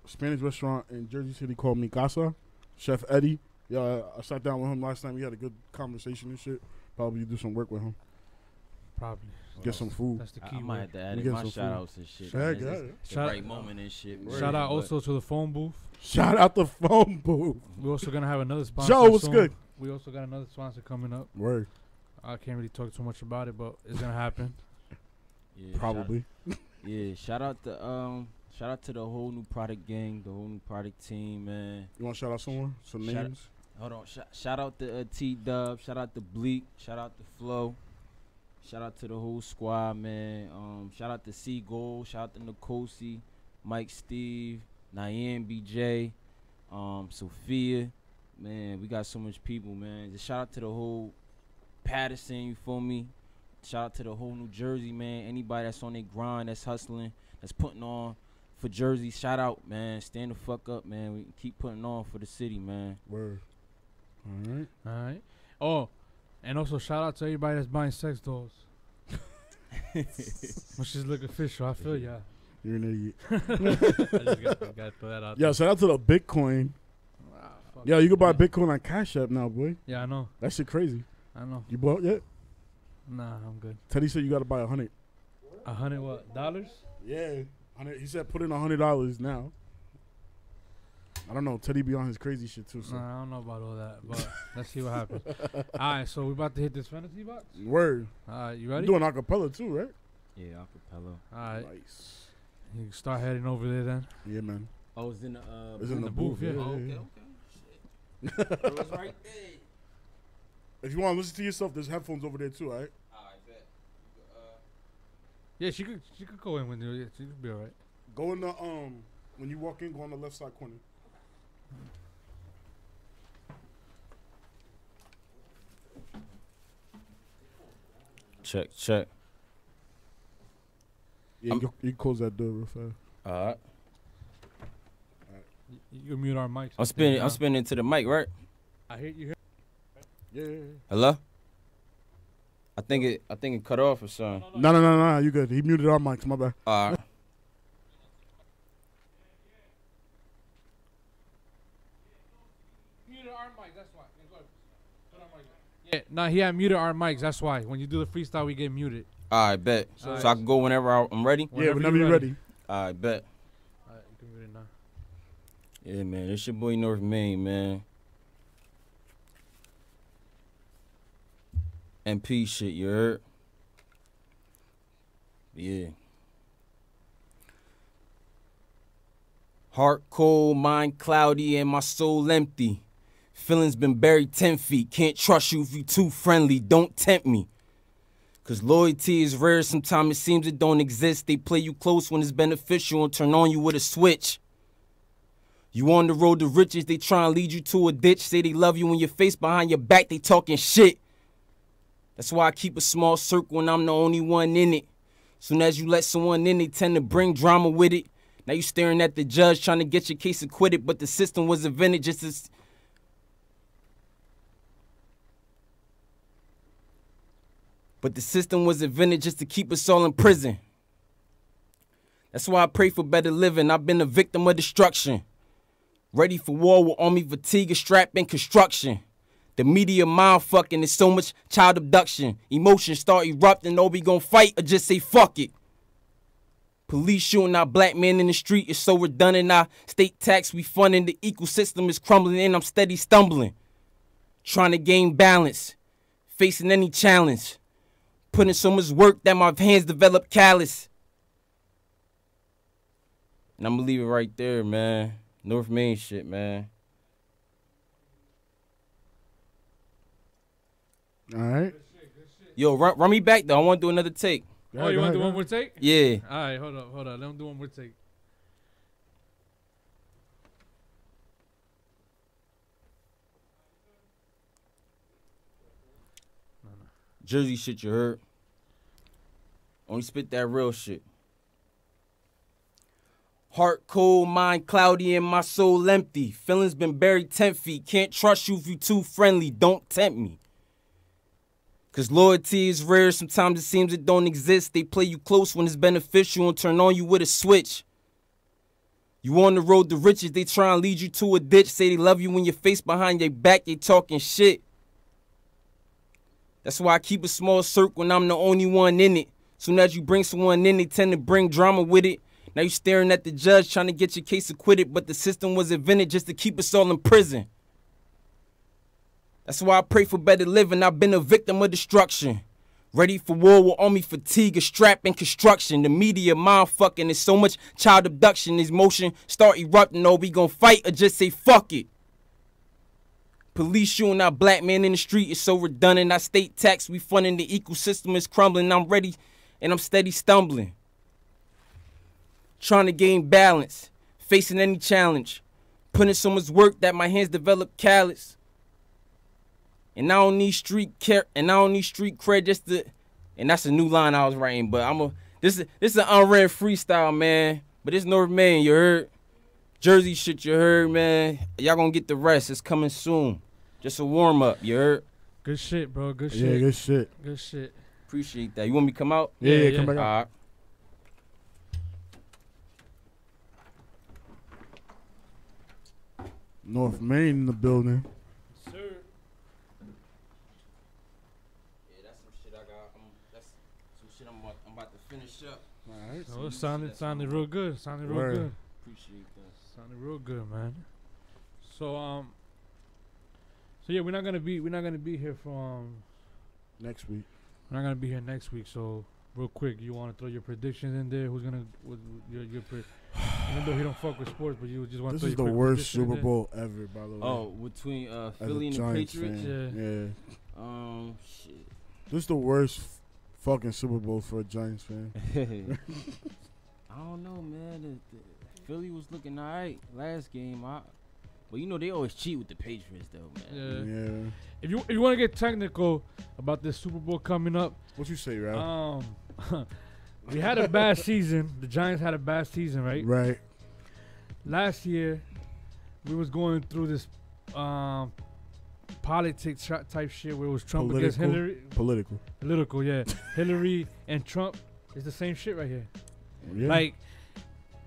S2: Spanish restaurant in Jersey City called Mi Casa. Chef Eddie. Yeah, I sat down with him last time. We had a good conversation and shit. Probably do some work with him.
S3: probably
S2: Get some food.
S3: that's the key
S5: I might
S3: word.
S5: have to add
S2: We
S5: in
S2: get
S5: my
S2: some
S5: shout
S2: food.
S5: outs and shit.
S2: Yeah,
S5: man.
S2: yeah,
S5: It's
S2: yeah.
S5: the
S3: Shout-
S5: right moment and shit.
S3: Shout out
S5: But
S3: also to the phone booth.
S2: Shout out the phone booth.
S3: We're also gonna have another sponsor.
S2: Joe, what's
S3: soon.
S2: good?
S3: We also got another sponsor coming up.
S2: Word.
S3: I can't really talk too much about it, but it's gonna happen.
S5: yeah,
S2: Probably.
S5: Shout out to the whole new product gang, the whole new product team, man.
S2: You want to shout out someone? Some
S5: Shout-
S2: names?
S5: Hold on. Shout out to T-Dub. Shout out to Bleak. Shout out to Flo. Shout out to the whole squad, man. Shout out to C Gold. Shout out to Nkosi, Mike Steve, Nyan BJ, Sophia. Man, we got so much people, man. Just shout out to the whole Patterson, you feel me? Shout out to the whole New Jersey, man. Anybody that's on their grind, that's hustling, that's putting on for Jersey, shout out, man. Stand the fuck up, man. We keep putting on for the city, man.
S2: Word. All right.
S3: All right. Oh, and also shout out to everybody that's buying sex dolls. Which is look official. I feel ya.
S2: You're an idiot.
S3: I just got to throw that out.
S2: Yo, shout out to the Bitcoin.
S3: Wow, fuck.
S2: Yo, you can buy Bitcoin on Cash App now, boy.
S3: Yeah, I know.
S2: That shit crazy.
S3: I know.
S2: You bought yet?
S3: Nah, I'm good.
S2: Teddy said you got to buy 100.
S3: $100 what? Dollars?
S2: Yeah. 100. He said put in $100 now. I don't know. Teddy be on his crazy shit too. So.
S3: Nah, I don't know about all that, but let's see what happens. All right, so we about to hit this fantasy box.
S2: Word.
S3: All right, you
S2: You
S3: ready?
S2: doing acapella too, right?
S5: Yeah, acapella.
S3: All right,
S2: Nice.
S3: you can start heading over there then.
S2: Yeah, man.
S5: Oh, it's in the
S2: It's in the
S3: the booth,
S2: booth.
S3: yeah.
S2: Yeah,
S5: Oh,
S2: yeah,
S5: okay,
S2: yeah.
S5: okay. It was right there.
S2: If you want to listen to yourself, there's headphones over there too, all right?
S5: I bet.
S3: Yeah, she could go in when you. She could be all right.
S2: Go in the when you walk in, go on the left side corner.
S5: Check.
S2: Yeah, you close that door real fast.
S5: All right.
S3: You mute our mics.
S5: I'm spinning to the mic, right?
S3: I hear you.
S2: Yeah.
S5: Hello? I think it cut off or something.
S2: No. You good? He muted our mics. My bad.
S5: All right.
S3: Muted our mics. That's why. Yeah, no, he had muted our mics. That's why. When you do the freestyle, we get muted.
S5: All right, bet. So I can go whenever I'm ready?
S2: Yeah, whenever you're ready.
S5: All right, bet.
S3: All right, you can mute it now.
S5: Yeah, man. This your boy North Maine, man. MP shit, you heard? Yeah. Heart cold, mind cloudy, and my soul empty. Feelings been buried 10 feet. Can't trust you if you too friendly. Don't tempt me. Cause loyalty is rare. Sometimes it seems it don't exist. They play you close when it's beneficial and turn on you with a switch. You on the road to riches. They try and lead you to a ditch. Say they love you when your face behind your back. They talking shit. That's why I keep a small circle when I'm the only one in it. Soon as you let someone in, they tend to bring drama with it. Now you staring at the judge trying to get your case acquitted, but the system was invented just as... But the system was invented just to keep us all in prison. That's why I pray for better living. I've been a victim of destruction. Ready for war with army fatigue and strap in construction. The media mind fucking is so much child abduction. Emotions start erupting. Oh, we gon' fight or just say fuck it. Police shooting our black men in the street is so redundant. Our state tax we funding. The ecosystem is crumbling and I'm steady stumbling. Trying to gain balance. Facing any challenge. Putting so much work that my hands develop callous. And I'm gonna leave it right there, man. North Maine shit, man.
S2: All right.
S5: Yo, run me back, though. I want to do another take.
S3: Oh, you want to do one more take?
S5: Yeah.
S3: All right, hold up. Let him do one more take.
S5: Jersey shit, you heard? Only spit that real shit. Heart cold, mind cloudy, and my soul empty. Feelings been buried 10 feet. Can't trust you if you too friendly. Don't tempt me. Cause loyalty is rare. Sometimes it seems it don't exist. They play you close when it's beneficial and turn on you with a switch. You on the road to riches. They try and lead you to a ditch. Say they love you when your face behind your back. They talking shit. That's why I keep a small circle when I'm the only one in it. Soon as you bring someone in, they tend to bring drama with it. Now you staring at the judge trying to get your case acquitted, but the system was invented just to keep us all in prison. That's why I pray for better living. I've been a victim of destruction. Ready for war with army fatigue, a strap in construction. The media mind fucking is so much child abduction. This motion start erupting. Oh, we gon' fight or just say fuck it. Police shooting our black men in the street is so redundant. Our state tax we funding. The ecosystem is crumbling. I'm ready and I'm steady stumbling. Trying to gain balance. Facing any challenge. Putting so much work that my hands develop callous. And I don't need street cred just to... And that's a new line I was writing. But this is an unread freestyle, man. But it's North Maine, you heard? Jersey shit, you heard, man. Y'all gonna get the rest. It's coming soon. Just a warm-up, you heard?
S3: Good shit, bro. Good shit.
S2: Yeah, good shit.
S3: Good shit.
S5: Appreciate that. You want me to come out?
S2: Yeah, come back
S5: All
S2: out.
S5: right.
S2: North Maine in the building.
S3: Sir.
S5: Yeah, that's some shit I got. That's some shit I'm about to finish up.
S2: All right.
S3: Oh, it sounded real good. Sounded real
S2: Word.
S3: good.
S5: Appreciate that.
S3: Sounded real good, man. So yeah, we're not gonna be here for
S2: Next week.
S3: we're not gonna be here next week. So real quick, you want to throw your predictions in there? Who's gonna your Even though he don't fuck with sports, but you just want to.
S2: This is the worst Super Bowl ever, by the way.
S5: Oh, between Philly and the
S2: Giants
S5: Patriots.
S2: fan.
S5: Yeah. Shit.
S2: This is the worst fucking Super Bowl for a Giants fan.
S5: I don't know, man. The Philly was looking alright last game. But you know they always cheat with the Patriots, though,
S3: man. Yeah. If you want to get technical about this Super Bowl coming up,
S2: what you say, Ralph?
S3: We had a bad season. The Giants had a bad season, right?
S2: Right.
S3: Last year, we was going through this politics type shit where it was Trump against Hillary. Political, yeah. Hillary and Trump. It's the same shit right here. Yeah. Like,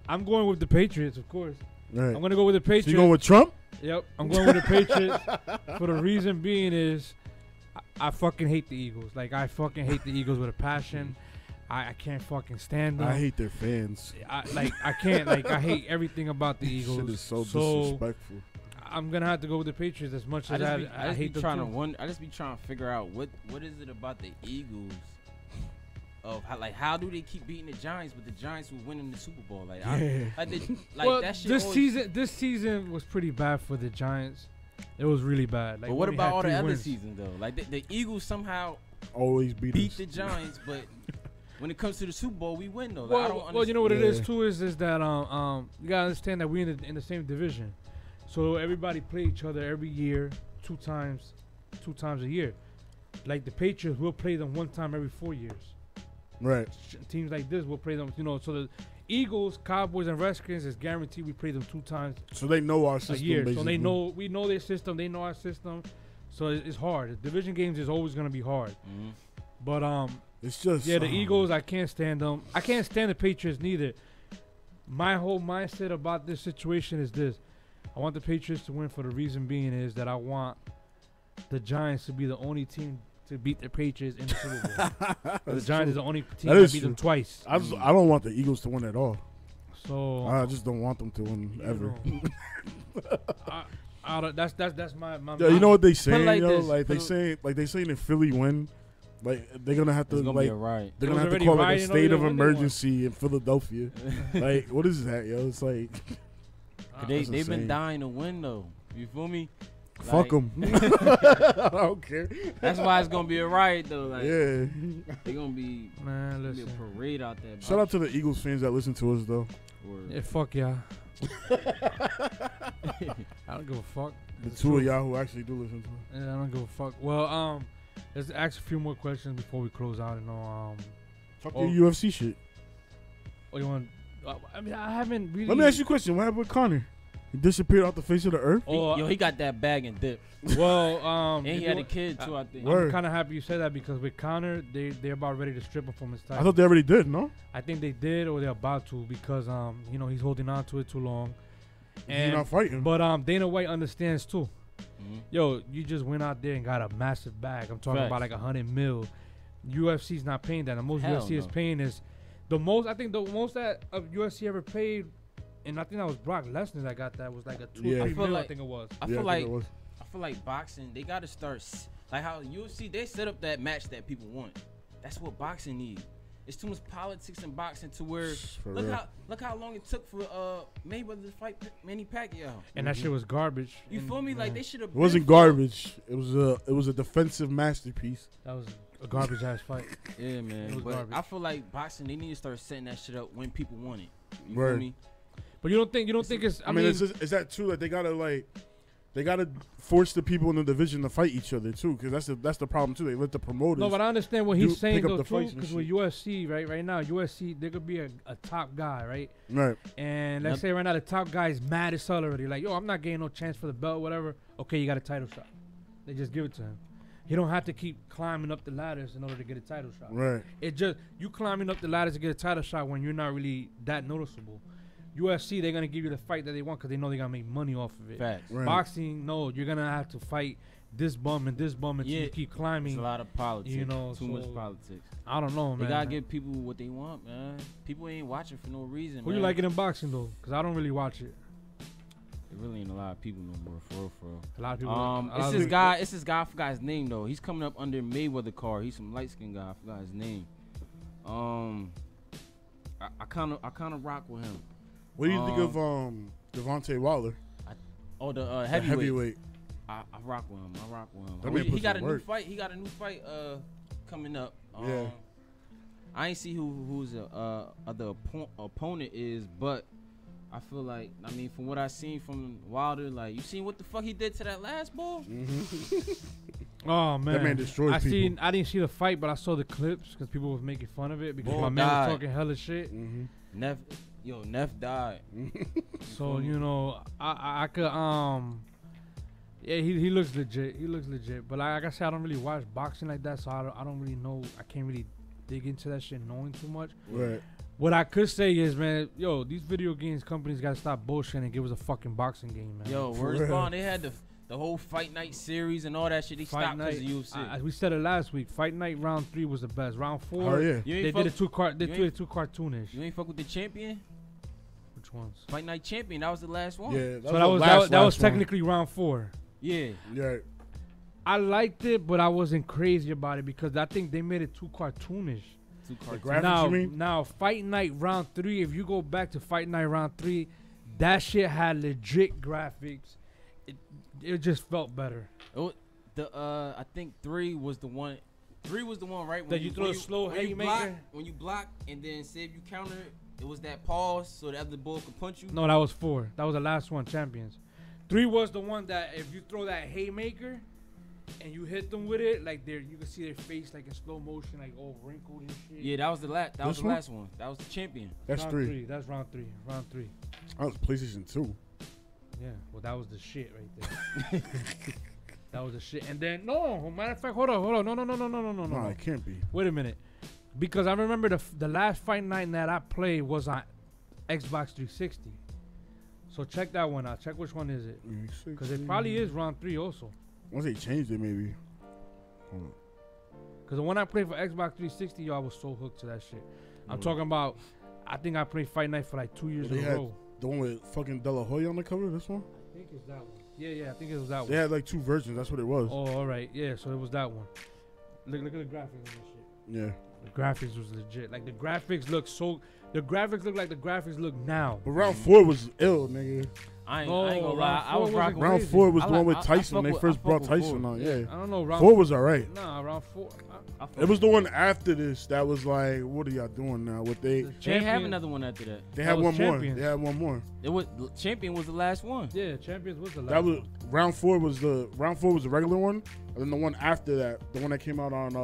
S3: I'm going with the Patriots, of course. Right. I'm going to go with the Patriots.
S2: So you going with Trump?
S3: Yep. I'm going with the Patriots. For the reason being is I fucking hate the Eagles. Like, I fucking hate the Eagles with a passion. I can't fucking stand them.
S2: I hate their fans.
S3: I can't. Like, I hate everything about the Eagles.
S2: Shit is so disrespectful.
S3: I'm going to have to go with the Patriots as much as I hate them too.
S5: I just be trying to figure out what is it about the Eagles of how do they keep beating the Giants, but the Giants were winning the Super Bowl? That shit.
S3: This season was pretty bad for the Giants. It was really bad. Like,
S5: but what about all the other seasons though? Like the Eagles somehow
S2: always beat
S5: the Giants, but when it comes to the Super Bowl, we win though.
S3: Well, you know what it is too is that you gotta understand that we're in the same division, so everybody play each other every year, two times a year. Like the Patriots, we'll play them one time every 4 years.
S2: Right.
S3: Teams like this will play them, so the Eagles, Cowboys, and Redskins is guaranteed we play them 2 times.
S2: So they know our system.
S3: A year. Basically. So we know their system. They know our system. So it's hard. The division games is always gonna be hard.
S5: Mm-hmm.
S3: But
S2: it's just
S3: the Eagles. I can't stand them. I can't stand the Patriots neither. My whole mindset about this situation is this: I want the Patriots to win for the reason being is that I want the Giants to be the only team to beat the Patriots in the Super Bowl. The Giants is the only team that beat them twice.
S2: I don't want the Eagles to win at all.
S3: So
S2: I just don't want them to win ever.
S3: That's my.
S2: Yeah, you know what they say? They saying if Philly win, like they're gonna have to they're gonna have to call a state of emergency in Philadelphia. Like, what is that, yo? It's like
S5: they've been dying to win though. You feel me?
S2: Fuck them. I don't care.
S5: That's why it's gonna be a riot though. Like,
S2: yeah,
S5: they're gonna be a parade out there.
S2: Shout out to the Eagles fans that listen to us though.
S3: Yeah, fuck y'all. I don't give a fuck.
S2: The two of y'all who actually do listen to us.
S3: Yeah, I don't give a fuck. Well, let's ask a few more questions before we close out.
S2: Fuck your UFC shit.
S3: Oh, you want? I mean, I haven't really.
S2: Let me ask you a question. What happened with Conor? He disappeared off the face of the earth?
S5: He got that bag and dip.
S3: Well,
S5: and he had a kid too, I think.
S3: I'm kind of happy you said that because with Conor, they're about ready to strip him from his title.
S2: I thought they already did, no?
S3: I think they did or they're about to because, he's holding on to it too long. And
S2: he's not fighting.
S3: But Dana White understands too. Mm-hmm. Yo, you just went out there and got a massive bag. I'm talking about like $100 million. UFC's not paying that. The most UFC is paying is the most. I think the most that UFC ever paid. And I think that was Brock Lesnar that got that was like a 2 or 3 million, I think it was.
S5: I feel like boxing, they got to start like how UFC, they set up that match that people want. That's what boxing needs. It's too much politics in boxing to where look how long it took for Mayweather to fight Manny Pacquiao.
S3: And that shit was garbage.
S5: You feel me? Like they should have.
S2: It wasn't garbage. It was a defensive masterpiece.
S3: That was a garbage ass fight.
S5: Yeah, man. But I feel like boxing, they need to start setting that shit up when people want it. You
S2: feel
S5: me?
S3: But you don't think it's? I mean,
S2: is that true that they gotta force the people in the division to fight each other too? Because that's the problem too. They let the promoters.
S3: No, but I understand what he's saying though too. Because with UFC, right now, UFC there could be a top guy, right?
S2: Right.
S3: And let's say right now the top guy is mad as hell already. Like, yo, I'm not getting no chance for the belt, whatever. Okay, you got a title shot. They just give it to him. He don't have to keep climbing up the ladders in order to get a title shot.
S2: Right.
S3: It just you climbing up the ladders to get a title shot when you're not really that noticeable. UFC, they're going to give you the fight that they want because they know they're going to make money off of it.
S5: Facts.
S2: Right.
S3: Boxing, no, you're going to have to fight this bum until you keep climbing.
S5: It's a lot of politics. Too much politics.
S3: I don't know, man.
S5: They got to give people what they want, man. People ain't watching for no reason,
S3: Who you like it in boxing, though? Because I don't really watch it.
S5: There really ain't a lot of people no more, for real.
S3: A lot of people.
S5: It's this guy, I forgot his name, though. He's coming up under Mayweather card. He's some light-skinned guy. I forgot his name. I kind of rock with him.
S2: What do you think of Devontae Wilder?
S5: The
S2: heavyweight.
S5: I rock with him.
S2: That man
S5: He
S2: put
S5: got a
S2: some
S5: new
S2: work.
S5: fight. He got a new fight coming up.
S2: Yeah.
S5: I ain't see who's the opponent is, but I feel like, I mean, from what I seen from Wilder, like, you seen what the fuck he did to that last ball?
S3: Oh man,
S2: That man destroys people.
S3: I didn't see the fight, but I saw the clips because people was making fun of it because
S5: Ball
S3: my man
S5: died.
S3: was talking hella shit.
S5: Neff died.
S3: So you know, I could yeah, he looks legit. He looks legit. But like I said, I don't really watch boxing like that, so I don't really know. I can't really dig into that shit knowing too much.
S2: Right.
S3: What I could say is, man, yo, these video games companies gotta stop bullshitting and give us a fucking boxing game, man.
S5: Yo, where's Bond? They had the whole Fight Night series and all that shit. They stopped because of UFC.
S3: We said it last week. Fight Night round 3 was the best. Round 4,
S2: Oh yeah.
S5: You ain't
S3: they did
S5: fuck,
S3: it too cartoonish.
S5: you ain't fuck with the champion?
S3: Which ones?
S5: Fight Night champion. That was the last one.
S2: Yeah.
S3: So that was
S2: last one.
S3: technically round 4.
S5: Yeah.
S2: Yeah.
S3: I liked it, but I wasn't crazy about it because I think they made it too cartoonish.
S5: Two
S2: The
S5: cartoons.
S2: graphics, you mean?
S3: Now, Fight Night round 3, if you go back to Fight Night round 3, that shit had legit graphics. It just felt better.
S5: I think 3 was the one. 3 was the one, right?
S3: That you throw a slow haymaker?
S5: When you block and then say if you counter it was that pause so the other bull could punch you.
S3: No, that was 4. That was the last one, Champions. 3 was the one that if you throw that haymaker and you hit them with it, like you can see their face like in slow motion, like all wrinkled and shit.
S5: Yeah, that was the last. That was the
S2: one?
S5: last one. That was the champion.
S2: That's
S3: round
S2: 3.
S3: That's round 3. Round 3.
S2: That was PlayStation 2.
S3: Yeah, well, that was the shit right there. That was the shit. And then, no, matter of fact, hold on. No.
S2: it can't be.
S3: Wait a minute. Because I remember the last Fight Night that I played was on Xbox 360. So check that one out. Check which one is it. Because it probably is round 3 also.
S2: Once they changed it, maybe. Hold on.
S3: Because the one I played for Xbox 360, yo, I was so hooked to that shit. I'm talking about, I think I played Fight Night for like 2 years
S2: They
S3: in a
S2: had
S3: row.
S2: the one with fucking De La Hoya on the cover, this one?
S3: I think it's that one. Yeah, I think it was that
S2: They
S3: one.
S2: had like 2 versions, that's what it was.
S3: Oh, all right. Yeah, so it was that one. Look at the graphics on this shit.
S2: Yeah.
S3: The graphics was legit. Like the graphics look like the graphics look now.
S2: But round 4 was ill, nigga.
S5: I ain't gonna lie. I
S3: round
S5: was
S3: four
S5: rocking.
S2: Round
S3: crazy.
S2: 4 was
S5: I
S2: the one with
S5: like- I
S2: Tyson when
S5: fuck
S2: they
S5: with-
S2: first
S5: I
S2: brought
S5: fuck with
S2: Tyson
S5: 4.
S2: on. Yeah.
S3: I don't know. Round
S2: 4 was alright.
S3: Nah, round 4.
S2: It was the one after this that was like, what are y'all doing now? What
S5: They ain't have another one after that.
S2: They
S3: That
S2: had
S3: was
S2: one more.
S3: Champions.
S2: They had one more.
S5: It was champion was the last one.
S3: Yeah, Champions was the last.
S2: That was
S3: one.
S2: round 4 was the regular one, and then the one after that, the one that came out on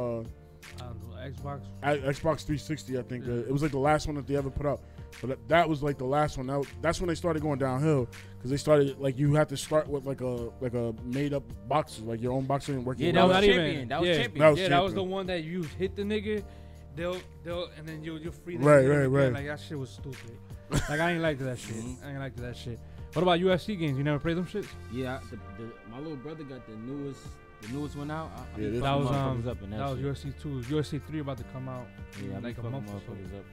S3: I don't know, Xbox.
S2: Xbox 360, I think.
S3: Yeah.
S2: It was like the last one that they ever put out. But that was like the last one. That's when they started going downhill because they started like you had to start with like a made up boxer, like your own boxer and work.
S5: Yeah,
S2: your
S5: that
S2: way
S5: was
S2: up.
S5: champion. That was
S3: yeah,
S5: champion.
S2: That was
S3: that was the
S2: champion.
S3: one that you hit the nigga, they'll and then you'll free the
S2: Right,
S3: nigga
S2: right,
S3: again.
S2: right.
S3: Like that shit was stupid. Like I ain't like that shit. I ain't like that shit. What about UFC games? You never played them shits?
S5: Yeah, my little brother got the newest one out.
S2: Yeah, this
S3: That was
S5: up in
S3: that was
S5: shit.
S3: UFC 2. UFC 3 about to come out.
S5: Yeah, I
S3: like a month or so.
S5: up in that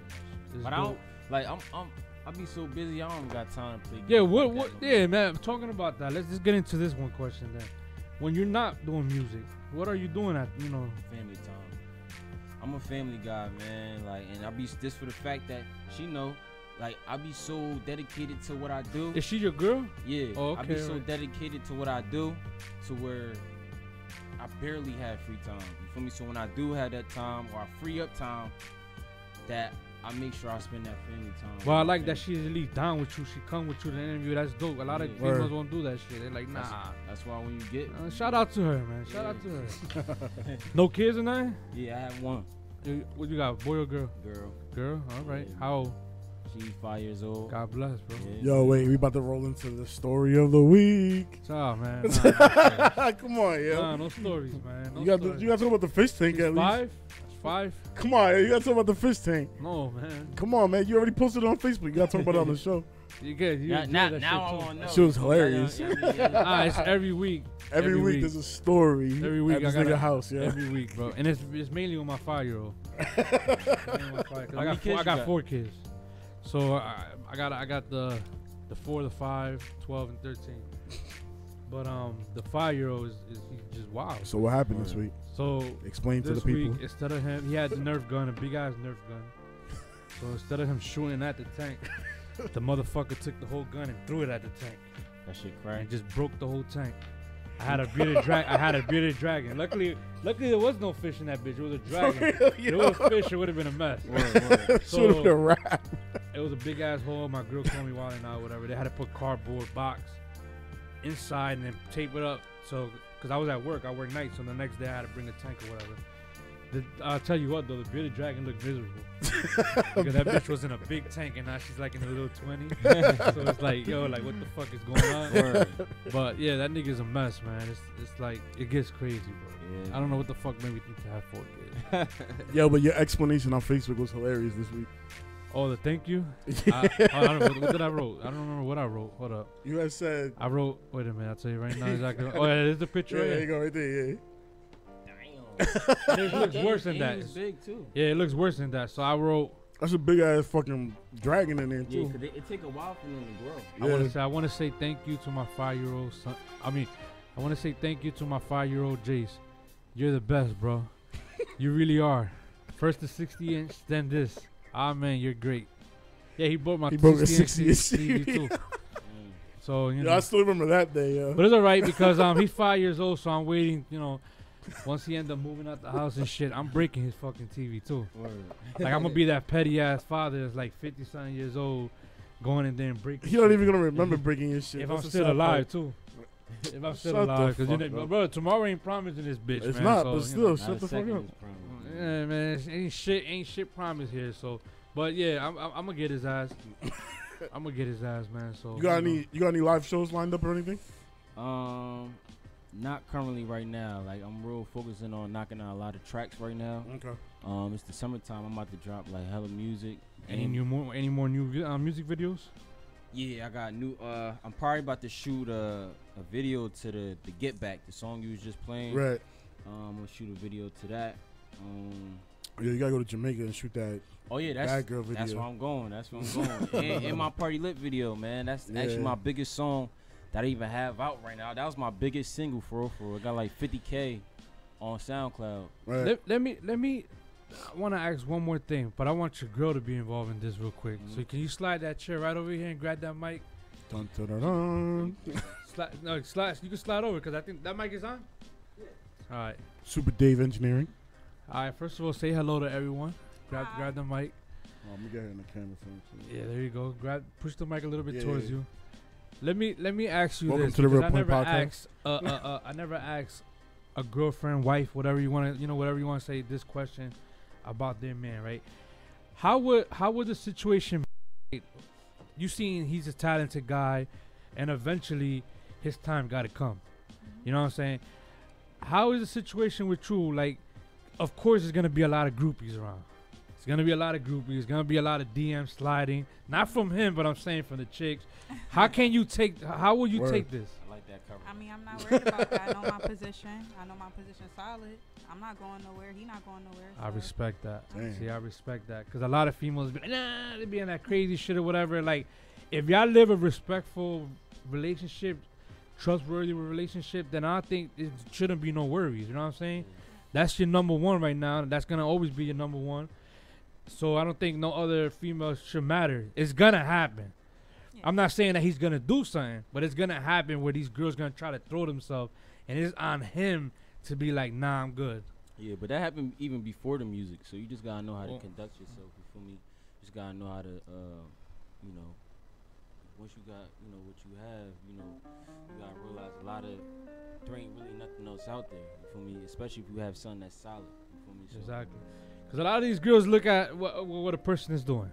S3: It's
S5: But I
S3: dope.
S5: don't like. I be so busy. I don't got time to play.
S3: Yeah,
S5: games
S3: what
S5: like that no
S3: yeah,
S5: more.
S3: man, talking about that. Let's just get into this one question then. When you're not doing music, what are you doing at,
S5: Family time. I'm a family guy, man. Like, and I be this for the fact that she know. Like, I be so dedicated to what I do.
S3: is she your girl?
S5: Yeah,
S3: Oh,
S5: I be
S3: okay,
S5: so
S3: right.
S5: dedicated to what I do, to where I barely have free time. You feel me? So when I do have that time or I free up time, that I make sure I spend that family time.
S3: Well, I
S5: with my
S3: like that
S5: family.
S3: she's at least down with you. She come with you to the interview. That's dope. A lot of
S5: Yeah.
S3: females
S2: Word.
S3: won't do that shit. They're like, nah.
S5: That's why when you get,
S3: Shout out to her, man. Shout out to her. No kids or nothing?
S5: yeah, I have one
S3: What you got, boy or girl?
S5: girl.
S3: Girl, all right.
S5: Yeah.
S3: How old?
S5: She's 5 years old.
S3: God bless, bro.
S5: Yeah.
S2: Yo, wait, we about to roll into the story of the week.
S3: Nah, man.
S2: Come on, yo.
S3: Nah, no stories, man. No
S2: you got
S3: stories.
S2: to talk about the fish tank
S3: She's
S2: at least.
S3: 5? 5?
S2: Come on, yo, you got to talk about the fish tank.
S3: No, man.
S2: Come on, man. You already posted it on Facebook. You got to talk about it on the show.
S3: You get you
S5: Now,
S3: enjoy
S5: now,
S3: that
S5: now I
S3: shit
S5: want to know.
S2: She was hilarious.
S3: Nah, it's every week.
S2: Every week there's a story
S3: Every week
S2: at this
S3: I got
S2: nigga house, yeah.
S3: Every week, bro. And it's mainly with my 5-year-old.
S5: How many kids
S3: I
S5: you
S3: got
S5: got?
S3: 4 kids. So I got the 4, the 5, 12, and 13. But the 5-year-old is he's just wild.
S2: So what happened this week?
S3: So
S2: Explain to the
S3: this
S2: people.
S3: week, instead of him, he had the Nerf gun, a big ass Nerf gun. So instead of him shooting at the tank, The motherfucker took the whole gun and threw it at the tank.
S5: That shit
S3: And
S5: cracked.
S3: just broke the whole tank. I had a bearded dragon. Luckily there was no fish in that bitch. It was a dragon. If it was fish, it would have been a mess.
S2: Should have been a wrap.
S3: It was a big ass hole. My girl called me wilding out, whatever. They had to put cardboard box inside and then tape it up. So, cause I was at work, I work nights, so the next day I had to bring a tank or whatever. I'll tell you what though, the bearded dragon looked miserable because that bitch was in a big tank and now she's like in a little 20. So it's like, yo, like what the fuck is going on? But yeah, that nigga's a mess, man. It's like it gets crazy, bro.
S5: Yeah.
S3: I don't know what the fuck made me think to have 4 kids.
S2: Yo, but your explanation on Facebook was hilarious this week.
S3: Oh, the thank you. I don't know, what did I wrote? I don't remember what I wrote. Hold up.
S2: You had said.
S3: I wrote. Wait a minute. I'll tell you right now exactly. Oh, yeah, there's the picture.
S2: Yeah,
S3: Right
S2: there you go, right there. Yeah.
S3: It looks worse than that.
S5: It's big too.
S3: Yeah, it looks worse than that. So I wrote.
S2: That's a big ass fucking dragon in there
S5: Yeah,
S2: too.
S5: cause it take a while for them to grow.
S2: Yeah.
S3: I want to say thank you to my 5-year-old son. I want to say thank you to my 5-year-old Jace. You're the best, bro. You really are. First the 60-inch, then this. Ah man, you're great. Yeah, he broke my 60-inch TV too. So you know.
S2: I still remember that day. Yeah.
S3: But it's alright because he's 5 years old, so I'm waiting. You know, once he end up moving out the house and shit, I'm breaking his fucking TV too. Like I'm gonna be that petty ass father that's like 50-something years old, going in there and breaking.
S2: You're not even gonna remember breaking your shit.
S3: If
S2: That's
S3: I'm
S2: the
S3: still
S2: sad
S3: alive
S2: part.
S3: too. If I'm still
S2: Shut
S3: alive,
S2: the
S3: because
S2: fuck up.
S3: bro, tomorrow ain't promised in this bitch,
S2: It's
S3: man.
S2: not,
S3: so,
S2: but
S3: you
S2: still,
S3: know.
S2: shut the fuck up.
S3: Yeah, man, ain't shit promised here. So, but yeah, I'm gonna get his ass. I'm gonna get his ass, man. So
S2: You got any live shows lined up or anything?
S5: Not currently right now. Like I'm real focusing on knocking out a lot of tracks right now.
S2: Okay.
S5: It's the summertime. I'm about to drop like hella music.
S3: Any more new music videos?
S5: Yeah, I got new. I'm probably about to shoot a video to the Get Back, the song you was just playing.
S2: Right.
S5: I'm gonna shoot a video to that.
S2: Yeah, you gotta go to Jamaica and shoot that.
S5: Oh yeah,
S2: Bad Girl video.
S5: that's where I'm going. That's where I'm going. and my Party Lit video, man. That's actually my biggest song that I even have out right now. That was my biggest single for real. It got like 50K on SoundCloud.
S2: Right.
S3: Let me. I want to ask one more thing, but I want your girl to be involved in this real quick. So can you slide that chair right over here and grab that mic?
S2: Dun, dun, dun, dun.
S3: Slide. You can slide over because I think that mic is on. Yeah. All right.
S2: Super Dave Engineering.
S3: All right. First of all, say hello to everyone. Grab the mic.
S2: Oh, let me get her in the camera phone.
S3: Yeah, there you go. Push the mic a little bit
S2: Yeah,
S3: towards
S2: yeah.
S3: you. Let me ask you
S2: Welcome
S3: this.
S2: to the Real
S3: because
S2: Point Podcast.
S3: I never asked a girlfriend, wife, whatever you want to say this question about their man, right? How would the situation be? You seen he's a talented guy, and eventually his time got to come. You know what I'm saying? How is the situation with you? Like, of course, there's gonna be a lot of groupies around. It's gonna be a lot of groupies. Gonna be a lot of DM sliding, not from him, but I'm saying from the chicks. How will you take this?
S5: I like that cover.
S7: I mean, I'm not worried about that. I know my position. I know my position solid. I'm not going nowhere. He not going nowhere.
S3: I
S7: so.
S3: respect that.
S2: Damn.
S3: See, I respect that. Because a lot of females be like, nah, they be in that crazy shit or whatever. Like, if y'all live a respectful relationship, trustworthy relationship, then I think it shouldn't be no worries. You know what I'm saying? That's your number one right now. That's going to always be your number one. So I don't think no other female should matter. It's going to happen.
S7: Yeah.
S3: I'm not saying that he's going to do something, but it's going to happen where these girls going to try to throw themselves. And it's on him to be like, nah, I'm good.
S5: Yeah, but that happened even before the music. So you just gotta know how to conduct yourself. You feel me? You just gotta know how to, you know, once you got, you know, what you have, you know, you gotta realize a lot of there ain't really nothing else out there. You feel me? Especially if you have something that's solid. You feel me? So
S3: Exactly. Because a lot of these girls look at what a person is doing.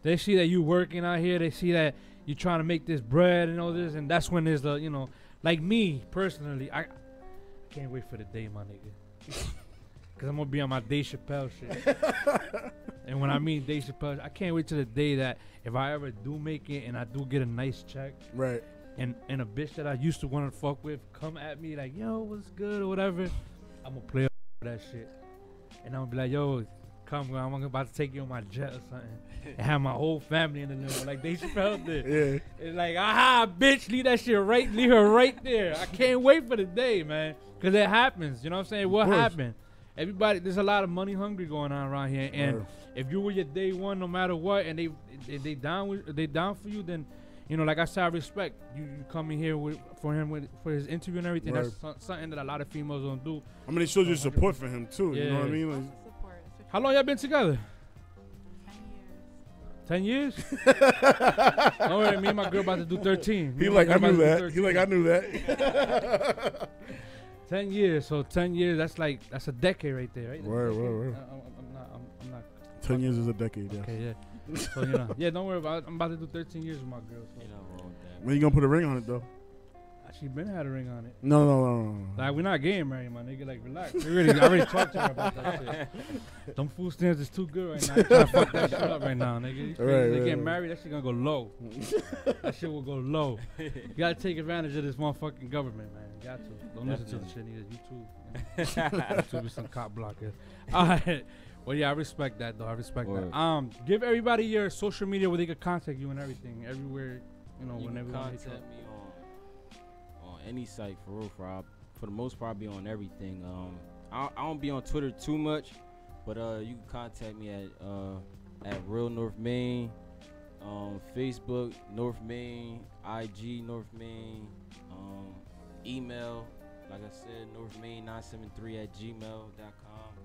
S3: They see that you working out here. They see that you trying to make this bread and all this, and that's when there's the, you know, like me personally, I can't wait for the day, my nigga. Because I'm going to be on my Dave Chappelle shit. And when I mean Dave Chappelle, I can't wait till the day that if I ever do make it and I do get a nice check,
S2: Right.
S3: and a bitch that I used to want to fuck with come at me like, yo, what's good or whatever, I'm going to play that shit. And I'm going to be like, yo, come, girl, I'm about to take you on my jet or something. And have my whole family in the limo like Dave Chappelle did.
S2: Yeah.
S3: It's like, aha, bitch, leave that shit leave her right there. I can't wait for the day, man. Because it happens, you know what I'm saying? What
S2: course.
S3: happened? everybody, there's a lot of money hungry going on around here, and if you were your day one, no matter what, and they down for you, then you know, like I said, I respect you coming here for his interview and everything.
S2: Right.
S3: That's something that a lot of females don't do.
S2: I mean, it shows you support for him too.
S3: Yeah.
S2: You know what I mean? Like,
S3: How long y'all been together? 10 years? Don't worry, me and my girl about to do 13.
S2: He like, I knew that. He like, I knew that.
S3: 10 years. So 10 years, that's a decade right there, right?
S2: Word.
S3: I'm not.
S2: 10 years is a decade, yeah.
S3: Okay, yeah. So, you know, yeah, don't worry about it. I'm about to do 13 years with my girl. So.
S5: You know, wrong with that.
S2: When you gonna put a ring on it, though?
S3: She been had a ring on it.
S2: No.
S3: Like, we're not getting married, my nigga. Like, relax. I already talked to her about that shit. Them food stamps is too good right now. I'm trying to fuck that shit up right now, nigga. They get married, that shit gonna go low. That shit will go low. You gotta take advantage of this motherfucking government, man. You got to. Don't listen to the shit either. YouTube is some cop blockers. All right. Well, yeah, I respect that, though. I respect that. Give everybody your social media where they can contact you and everything. Everywhere, you know, whenever you
S5: contact me on any site for real. For the most part, I be on everything. I don't be on Twitter too much, but you can contact me at Real North Maine, Facebook North Maine, IG North Maine, email, like I said, northmaine973@gmail.com.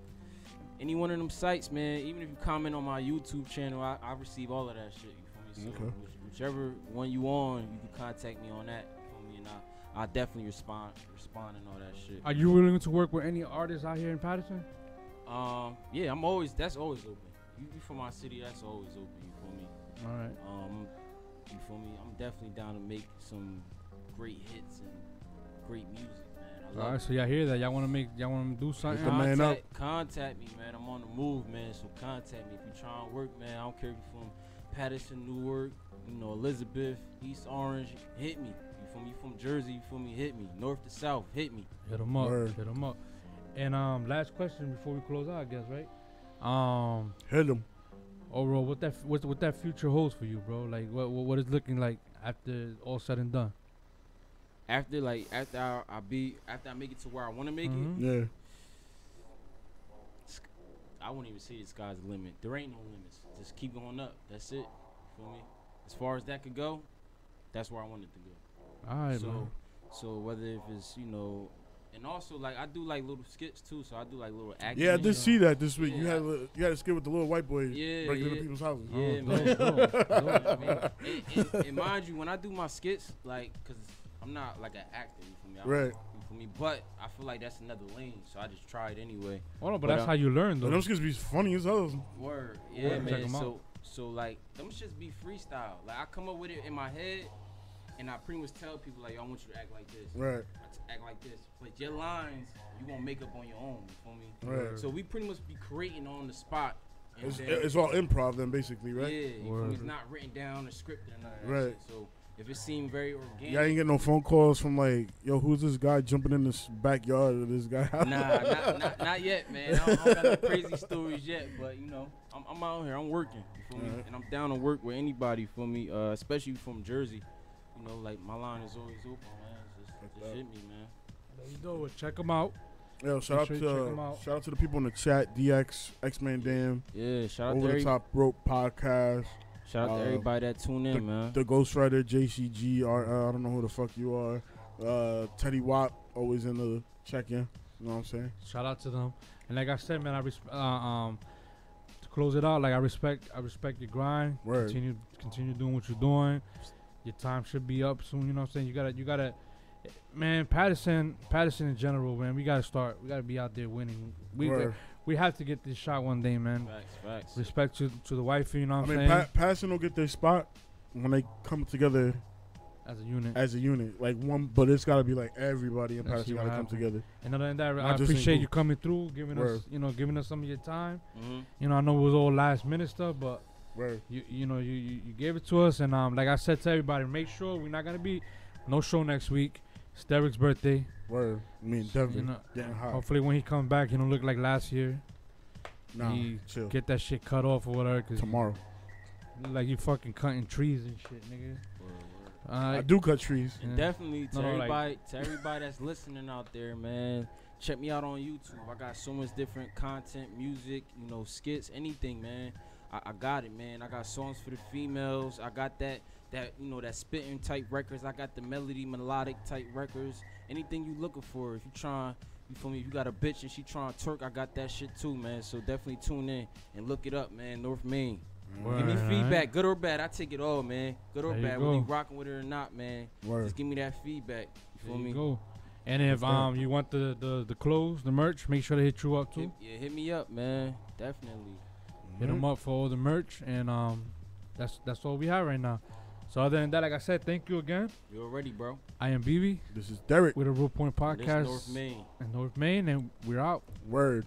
S5: Any one of them sites, man. Even if you comment on my YouTube channel, I receive all of that shit. You feel me? So whichever one you on, you can contact me on that. You feel me? And I definitely respond and all that shit.
S3: Are you willing to work with any artists out here in Patterson?
S5: Yeah, that's always open. You from my city, that's always open. You feel me?
S3: All right.
S5: You feel me? I'm definitely down to make some great hits and great music, man.
S3: All right, so y'all hear that? Y'all want to do something?
S5: Contact me, man. I'm on the move, man. So contact me if you trying to work, man. I don't care if you're from Patterson, Newark, Elizabeth, East Orange. Hit me. You feel me? You from Jersey? You feel me? Hit me. North to South, hit me.
S3: Hit them up. Hit them up. And last question before we close out, I guess, right?
S2: Hit them.
S3: Overall, what that future holds for you, bro? Like, what is looking like after all said and done?
S5: After I make it to where I want to make it.
S2: Yeah.
S5: I won't even say the sky's the limit. There ain't no limits. Just keep going up. That's it. Feel me? As far as that could go, that's where I want it to go.
S3: All right,
S5: so whether if it's and also like I do like little skits too. So I do like little acting.
S2: Yeah, I did see that this week. Yeah. You had a skit with the little white boy breaking into people's houses.
S5: Yeah, man. And mind you, when I do my skits, like, cause I'm not like an actor, you feel me?
S2: Right.
S5: You feel me? But I feel like that's another lane, so I just try it anyway.
S3: Oh no, but that's how you learn, though.
S2: Them skits be funny as hell.
S5: Word, yeah, man. So like, them shits be freestyle. Like I come up with it in my head, and I pretty much tell people like, yo, I want you to act like this.
S2: Right.
S5: Act like this. But your lines, you gonna make up on your own. You feel me?
S2: Right.
S5: So we pretty much be creating on the spot.
S2: It's all improv then, basically, right?
S5: Yeah. You feel me? It's not written down or scripted or none of that
S2: right.
S5: shit. So if it seemed very organic.
S2: Y'all ain't get no phone calls from like, yo, who's this guy jumping in this backyard of this guy?
S5: Nah, not yet, man. I don't got no crazy stories yet, but I'm out here. I'm working. You feel me? And I'm down to work with anybody. You feel me? Especially from Jersey. Like my line is always open, man. Just hit me, man.
S3: There you go. Check them out.
S2: Yo, shout out to the people in the chat. DX, X-Man Damn.
S5: Yeah, shout out
S2: Over the Top Rope Podcast.
S5: Shout out to everybody that tuned in, man.
S2: The Ghostwriter, JCG, I don't know who the fuck you are. Teddy Wap, always in the check-in. You know what I'm saying?
S3: Shout out to them. And like I said, man, to close it out, like I respect your grind.
S2: Word.
S3: Continue doing what you're doing. Your time should be up soon. You know what I'm saying? You gotta, man. Patterson in general, man. We gotta be out there winning. We have to get this shot one day, man.
S5: Facts.
S3: Respect to the wifey. You know what I'm
S2: saying?
S3: Patterson
S2: will get their spot when they come together as a unit, like one. But it's gotta be like everybody in Patterson gotta come together.
S3: And other than that, I appreciate you coming through, giving us some of your time.
S5: Mm-hmm.
S3: I know it was all last minute stuff, but. You gave it to us, and like I said to everybody, make sure we're not gonna be no show next week. It's Derek's birthday.
S2: Word. I mean, definitely getting hot.
S3: Hopefully, when he comes back, he don't look like last year.
S2: Nah, chill.
S3: Get that shit cut off or whatever.
S2: Tomorrow.
S3: Like you fucking cutting trees and shit, nigga.
S2: I do cut trees.
S5: And definitely to everybody that's listening out there, man. check me out on YouTube. I got so much different content, music, you know, skits, anything, man. I got it, man. I got songs for the females. I got that you know, that spitting type records. I got the melodic type records. Anything you looking for. If you trying, you feel me? If you got a bitch and she trying to twerk, I got that shit too, man. So definitely tune in and look it up, man. North Maine.
S3: Word.
S5: Give me feedback, good or bad. I take it all, man. Good or
S3: There you
S5: bad,
S3: go.
S5: whether you rocking with it or not, man.
S2: Word.
S5: Just give me that feedback. You feel
S3: There
S5: me?
S3: you go. And if you want the clothes, the merch, make sure to hit you up too.
S5: Hit me up, man. Definitely.
S3: Hit them up for all the merch, and that's all we have right now. So other than that, like I said, thank you again.
S5: You already, bro.
S3: I am BB
S2: This is Derek.
S3: with a Real Point
S5: This
S3: Podcast
S5: North Maine.
S3: in North Maine, and we're out.
S2: Word.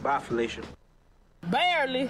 S8: Bye, Felicia.
S9: Barely.